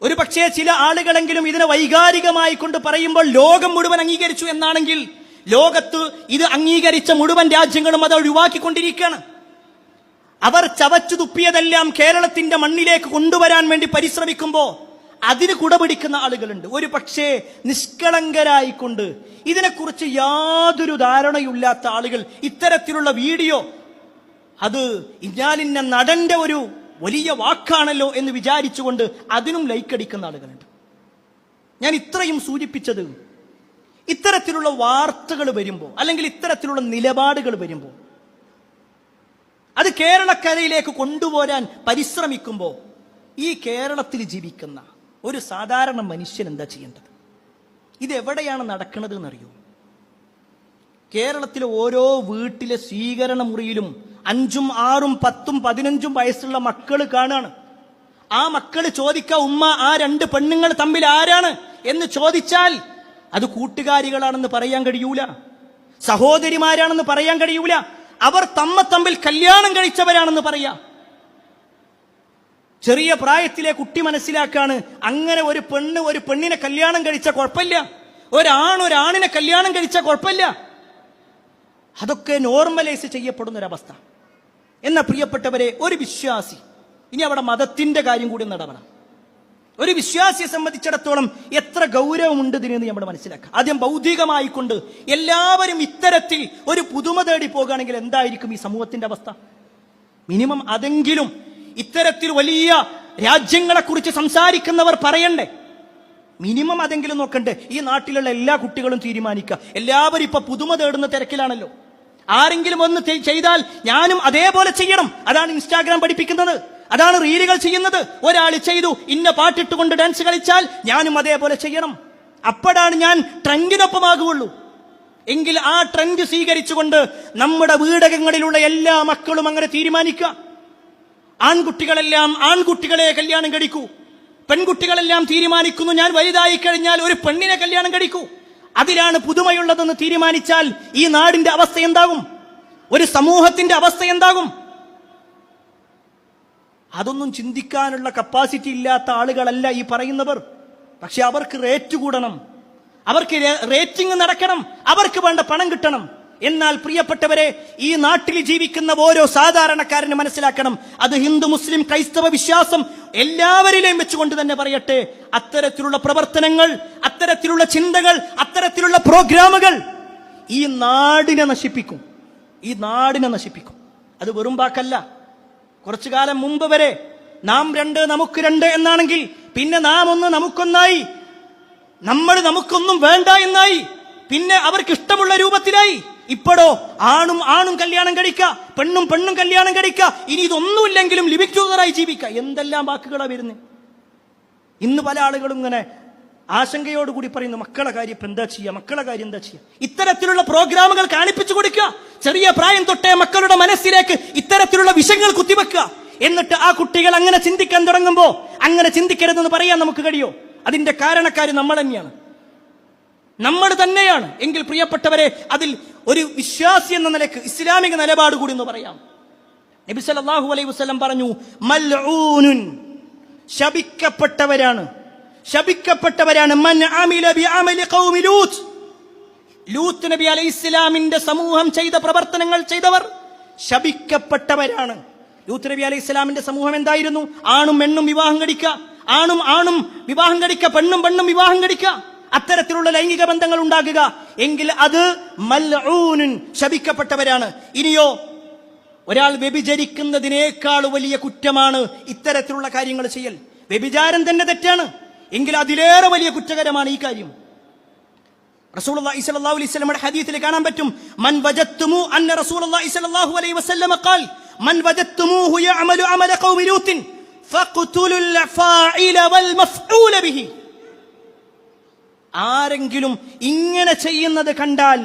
ഒരു പക്ഷേ ചില ആളുകളെങ്കിലും ഇതിനെ വൈകാരികമായി കൊണ്ട് പറയുമ്പോൾ ലോകം മുഴുവൻ അംഗീകരിച്ചു എന്നാണെങ്കിൽ, ലോകത്ത് ഇത് അംഗീകരിച്ച മുഴുവൻ രാജ്യങ്ങളും അത് ഒഴിവാക്കിക്കൊണ്ടിരിക്കുകയാണ്. അവർ ചവച്ചു തുപ്പിയതെല്ലാം കേരളത്തിന്റെ മണ്ണിലേക്ക് കൊണ്ടുവരാൻ വേണ്ടി പരിശ്രമിക്കുമ്പോൾ അതിന് കുടപിടിക്കുന്ന ആളുകളുണ്ട്. ഒരു പക്ഷേ നിഷ്കളങ്കരായിക്കൊണ്ട് ഇതിനെക്കുറിച്ച് യാതൊരു ധാരണയില്ലാത്ത ആളുകൾ ഇത്തരത്തിലുള്ള വീഡിയോ അത് ഇന്നാലിന്ന നടന്റെ ഒരു വലിയ വാക്കാണല്ലോ എന്ന് വിചാരിച്ചുകൊണ്ട് അതിനും ലൈക്കടിക്കുന്ന ആളുകളുണ്ട്. ഞാൻ ഇത്രയും സൂചിപ്പിച്ചത്, ഇത്തരത്തിലുള്ള വാർത്തകൾ വരുമ്പോൾ അല്ലെങ്കിൽ ഇത്തരത്തിലുള്ള നിലപാടുകൾ വരുമ്പോൾ അത് കേരളക്കരയിലേക്ക് കൊണ്ടുപോരാൻ പരിശ്രമിക്കുമ്പോൾ ഈ കേരളത്തിൽ ജീവിക്കുന്ന ഒരു സാധാരണ മനുഷ്യൻ എന്താ ചെയ്യേണ്ടത്? ഇത് എവിടെയാണ് നടക്കുന്നത് എന്നറിയോ? കേരളത്തിലെ ഓരോ വീട്ടിലെ സ്വീകരണ മുറിയിലും 5, 6, 10, 15 വയസ്സുള്ള മക്കൾ കാണാണ്. ആ മക്കൾ ചോദിക്ക, ഉമ്മ ആ 2 പെണ്ണുങ്ങൾ തമ്മിൽ ആരാണ് എന്ന് ചോദിച്ചാൽ അത് കൂട്ടുകാരികളാണെന്ന് പറയാൻ കഴിയൂല, സഹോദരിമാരാണെന്ന് പറയാൻ കഴിയൂല, അവർ തമ്മിൽ കല്യാണം കഴിച്ചവരാണെന്ന് പറയാം. ചെറിയ പ്രായത്തിലെ കുട്ടി മനസ്സിലാക്കാണ്, അങ്ങനെ ഒരു പെണ്ണ് ഒരു പെണ്ണിനെ കല്യാണം കഴിച്ച കുഴപ്പമില്ല, ഒരാണിനെ കല്യാണം കഴിച്ച കുഴപ്പമില്ല. അതൊക്കെ നോർമലൈസ് ചെയ്യപ്പെടുന്നൊരവസ്ഥ. എന്ന പ്രിയപ്പെട്ടവരെ, ഒരു വിശ്വാസി, ഇനി അവിടെ മതത്തിന്റെ കാര്യം കൂടി നടക്കണം. ഒരു വിശ്വാസിയെ സംബന്ധിച്ചിടത്തോളം എത്ര ഗൗരവമുണ്ട് ഇതിനെന്ന് നമ്മൾ മനസ്സിലാക്കുക. ആദ്യം ഭൗതികമായിക്കൊണ്ട് എല്ലാവരും ഇത്തരത്തിൽ ഒരു പുതുമ തേടി പോകുകയാണെങ്കിൽ എന്തായിരിക്കും ഈ സമൂഹത്തിന്റെ അവസ്ഥ? മിനിമം അതെങ്കിലും ഇത്തരത്തിൽ വലിയ രാജ്യങ്ങളെ കുറിച്ച് സംസാരിക്കുന്നവർ പറയണ്ടേ? മിനിമം അതെങ്കിലും നോക്കണ്ടേ? ഈ നാട്ടിലുള്ള എല്ലാ കുട്ടികളും തീരുമാനിക്കുക. എല്ലാവരും ഇപ്പൊ പുതുമ തേടുന്ന തിരക്കിലാണല്ലോ. ആരെങ്കിലും ഒന്ന് ചെയ്താൽ ഞാനും അതേപോലെ ചെയ്യണം. അതാണ് ഇൻസ്റ്റാഗ്രാം പഠിപ്പിക്കുന്നത്, അതാണ് റീലുകൾ ചെയ്യുന്നത്. ഒരാൾ ചെയ്തു, ഇന്ന പാട്ടിട്ടുകൊണ്ട് ഡാൻസ് കളിച്ചാൽ ഞാനും അതേപോലെ ചെയ്യണം. അപ്പോഴാണ് ഞാൻ ട്രെൻഡിനൊപ്പമാകുള്ളൂ. എങ്കിൽ ആ ട്രെൻഡ് സ്വീകരിച്ചുകൊണ്ട് നമ്മുടെ വീടകങ്ങളിലുള്ള എല്ലാ മക്കളും അങ്ങനെ തീരുമാനിക്കുക. ആൺകുട്ടികളെല്ലാം ആൺകുട്ടികളെ കല്യാണം കഴിക്കൂ, പെൺകുട്ടികളെല്ലാം തീരുമാനിക്കുന്നു ഞാൻ വലുതായി കഴിഞ്ഞാൽ ഒരു പെണ്ണിനെ കല്യാണം കഴിക്കൂ, അതിലാണ് പുതുമയുള്ളതെന്ന് തീരുമാനിച്ചാൽ ഈ നാടിന്റെ അവസ്ഥ എന്താകും? ഒരു സമൂഹത്തിന്റെ അവസ്ഥ എന്താകും? അതൊന്നും ചിന്തിക്കാനുള്ള കപ്പാസിറ്റി ഇല്ലാത്ത ആളുകളല്ല ഈ പറയുന്നവർ. പക്ഷെ അവർക്ക് റേറ്റ് കൂടണം, അവർക്ക് റേറ്റിംഗ് നടക്കണം, അവർക്ക് വേണ്ട പണം കിട്ടണം. എന്നാൽ പ്രിയപ്പെട്ടവരെ, ഈ നാട്ടിൽ ജീവിക്കുന്ന ഓരോ സാധാരണക്കാരനും മനസ്സിലാക്കണം, അത് ഹിന്ദു, മുസ്ലിം, ക്രൈസ്തവ വിശ്വാസം എല്ലാവരിലെയും വെച്ചുകൊണ്ട് തന്നെ പറയട്ടെ, അത്തരത്തിലുള്ള പ്രവർത്തനങ്ങൾ, അത്തരത്തിലുള്ള ചിന്തകൾ, അത്തരത്തിലുള്ള പ്രോഗ്രാമുകൾ ഈ നാടിനെ നശിപ്പിക്കും, ഈ നാടിനെ നശിപ്പിക്കും. അത് വെറും വാക്കല്ല. കുറച്ചു കാലം മുമ്പ് വരെ നാം 2 നമുക്ക് 2 എന്നാണെങ്കിൽ പിന്നെ നാം 1 നമുക്കൊന്നായി, നമ്മൾ നമുക്കൊന്നും വേണ്ട എന്നായി, പിന്നെ അവർക്ക് ഇഷ്ടമുള്ള രൂപത്തിലായി. ഇപ്പോഴോ ആണും കല്യാണം കഴിക്ക, പെണ്ണും കല്യാണം കഴിക്ക, ഇനി ഇതൊന്നുമില്ലെങ്കിലും ലിവിംഗ് ടുഗദറായി ജീവിക്കുക. എന്തെല്ലാം വാക്കുകളാണ് വരുന്നത്. ഇന്ന് പല ആളുകളും ഇങ്ങനെ ആശങ്കയോടുകൂടി പറയുന്നു, മക്കളെ കാര്യം എന്താ ചെയ്യുക, മക്കളെ കാര്യം എന്താ ചെയ്യുക. ഇത്തരത്തിലുള്ള പ്രോഗ്രാമുകൾ കാണിപ്പിച്ചു കൊടുക്കുക. ചെറിയ പ്രായം തൊട്ടേ മക്കളുടെ മനസ്സിലേക്ക് ഇത്തരത്തിലുള്ള വിഷയങ്ങൾ കുത്തിവെക്കുക. എന്നിട്ട് ആ കുട്ടികൾ അങ്ങനെ ചിന്തിക്കാൻ തുടങ്ങുമ്പോൾ അങ്ങനെ ചിന്തിക്കരുതെന്ന് പറയാൻ നമുക്ക് കഴിയോ? അതിന്റെ കാരണക്കാർ നമ്മൾ തന്നെയാണ്, നമ്മൾ തന്നെയാണ്. എങ്കിൽ പ്രിയപ്പെട്ടവരെ, അതിൽ ഒരു വിശ്വാസി എന്ന നിലയ്ക്ക് ഇസ്ലാമിക നിലപാട് കൂടി എന്ന് പറയാം. നബി സല്ലല്ലാഹു അലൈഹി വസല്ലം പറഞ്ഞു, മൽഊനുൻ, ശപിക്കപ്പെട്ടവരാണ്, ശപിക്കപ്പെട്ടവരാണ് മൻ അമില ബിഅമലി ഖൗമി ലൂത്ത്, ലൂത്ത് നബി അലൈഹിസ്സലാമിന്റെ സമൂഹം ചെയ്ത പ്രവർത്തനങ്ങൾ ചെയ്തവർ ശപിക്കപ്പെട്ടവരാണ്. ലൂത്ത് നബി അലൈഹിസ്സലാമിന്റെ സമൂഹം എന്തായിരുന്നു? ആണും പെണ്ണും വിവാഹം കഴിക്കുക, ആണും വിവാഹം കഴിക്കുക, പെണ്ണും വിവാഹം കഴിക്കുക, അത്തരത്തിലുള്ള ലൈംഗിക ബന്ധങ്ങൾ ഉണ്ടാകുക. എങ്കിൽ അത് മൽഊനുൻ, ശപിക്കപ്പെട്ടവരാണ്. ഇനിയോ, ഒരാൾ വ്യഭിചരിക്കുന്നതിനേക്കാൾ വലിയ കുറ്റമാണ് ഇത്തരത്തിലുള്ള കാര്യങ്ങൾ ചെയ്യൽ. വ്യഭിചാരം തന്നെ തെറ്റാണ്, എങ്കിൽ അതിലേറെ വലിയ കുറ്റകരമാണ് ഈ കാര്യം. റസൂലുള്ളാഹി സ്വല്ലല്ലാഹു അലൈഹി വസല്ലമയുടെ ഹദീസിൽ കാണാൻ പറ്റും, മൻ വജത്തുമു അന്ന റസൂലുള്ളാഹി സ്വല്ലല്ലാഹു അലൈഹി വസല്ലമ ഖാൽ മൻ വജത്തുമുഹു യഅമലു അമല ഖൗമി ലൂത്തിൻ ഫഖ്തുലുൽ ഫാഇല വൽ മഫ്ഊല ബിഹി. ആരെങ്കിലും ഇങ്ങനെ ചെയ്യുന്നത് കണ്ടാൽ,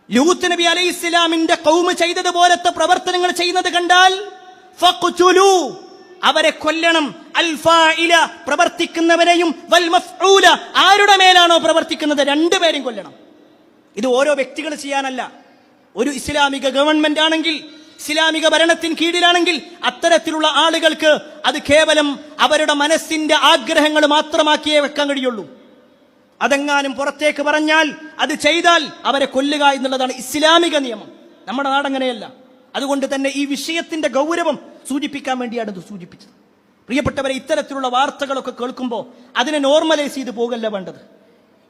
ലൂത്ത് നബി അലൈഹിസ്സലാമിന്റെ ഖൗമ് ചെയ്തതുപോലത്തെ പ്രവർത്തനങ്ങൾ ചെയ്യുന്നത് കണ്ടാൽ, ഫഖ്തുലു, അവരെ കൊല്ലണം. അൽ ഫാഇല, പ്രവർത്തിക്കുന്നവരെയും, വൽ മഫ്ഊല, ആരുടെ മേലാണോ പ്രവർത്തിക്കുന്നത് രണ്ടുപേരെയും കൊല്ലണം. ഇത് ഓരോ വ്യക്തികൾ ചെയ്യാനല്ല. ഒരു ഇസ്ലാമിക ഗവൺമെന്റ് ആണെങ്കിൽ ഇസ്ലാമിക ഭരണത്തിന് കീഴിലാണെങ്കിൽ അത്തരത്തിലുള്ള ആളുകൾക്ക് അത് കേവലം അവരുടെ മനസ്സിന്റെ ആഗ്രഹങ്ങൾ മാത്രമാക്കിയേ വെക്കാൻ കഴിയുള്ളൂ. അതെങ്ങാനും പുറത്തേക്ക് പറഞ്ഞാൽ, അത് ചെയ്താൽ അവരെ കൊല്ലുക എന്നുള്ളതാണ് ഇസ്ലാമിക നിയമം. നമ്മുടെ നാടങ്ങനെയല്ല. അതുകൊണ്ട് തന്നെ ഈ വിഷയത്തിന്റെ ഗൗരവം സൂചിപ്പിക്കാൻ വേണ്ടിയാണ് ഇത് സൂചിപ്പിച്ചത്. പ്രിയപ്പെട്ടവരെ, ഇത്തരത്തിലുള്ള വാർത്തകളൊക്കെ കേൾക്കുമ്പോൾ അതിനെ നോർമലൈസ് ചെയ്ത് പോകല്ല വേണ്ടത്.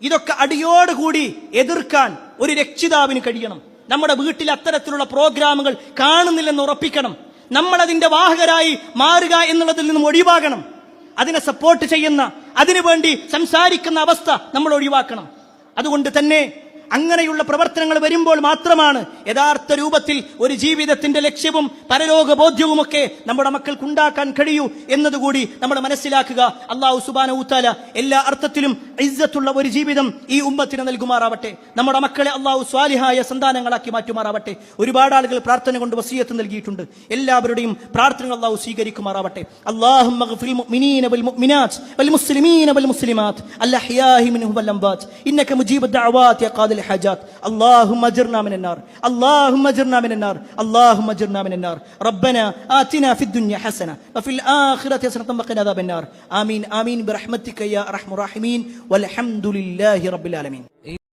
ഇതൊക്കെ അടിയോടുകൂടി എതിർക്കാൻ ഒരു രക്ഷിതാവിന് കഴിയണം. നമ്മുടെ വീട്ടിൽ അത്തരത്തിലുള്ള പ്രോഗ്രാമുകൾ കാണുന്നില്ലെന്ന് ഉറപ്പിക്കണം. നമ്മൾ അതിന്റെ വാഹകരായി മാറുക എന്നുള്ളതിൽ നിന്നും ഒഴിവാകണം. അതിനെ സപ്പോർട്ട് ചെയ്യുന്ന, അതിനുവേണ്ടി സംസാരിക്കുന്ന അവസ്ഥ നമ്മൾ ഒഴിവാക്കണം. അതുകൊണ്ട് തന്നെ അങ്ങനെയുള്ള പ്രവർത്തനങ്ങൾ വരുമ്പോൾ മാത്രമാണ് യഥാർത്ഥ രൂപത്തിൽ ഒരു ജീവിതത്തിന്റെ ലക്ഷ്യവും പരലോക ബോധ്യവുമൊക്കെ നമ്മുടെ മക്കൾക്കുണ്ടാക്കാൻ കഴിയൂ എന്നതുകൂടി നമ്മൾ മനസ്സിലാക്കുക. അല്ലാഹു സുബ്ഹാനഹു വതആല എല്ലാ അർത്ഥത്തിലും ഇസ്സത്തുള്ള ഒരു ജീവിതം ഈ ഉമ്മത്തിന് നൽകുമാറാവട്ടെ. നമ്മുടെ മക്കളെ അല്ലാഹു സ്വാലിഹായ സന്താനങ്ങളാക്കി മാറ്റുമാറാവട്ടെ. ഒരുപാട് ആളുകൾ പ്രാർത്ഥന കൊണ്ട് വസിയത്ത് നൽകിയിട്ടുണ്ട്. എല്ലാവരുടെയും പ്രാർത്ഥനകൾ അല്ലാഹു സ്വീകരിക്കുമാറാവട്ടെ. അല്ലാഹുമ്മ ഗ്ഫിൽ മുഅ്മിനീന വൽ മുഅ്മിനാത്ത് വൽ മുസ്ലിമീന വൽ മുസ്ലിമാത്ത് അൽഅഹ്യാഇ മിൻഹും വൽ അംവാത്ത് ഇന്നക മുജീബുദ് ദഅവാത് യാ ഖാദിൽ الحاجات اللهم اجرنا من النار اللهم اجرنا من النار اللهم اجرنا من النار ربنا آتنا في الدنيا حسنة وفي الآخرة حسنة وقنا عذاب النار آمين آمين برحمتك يا أرحم الراحمين والحمد لله رب العالمين.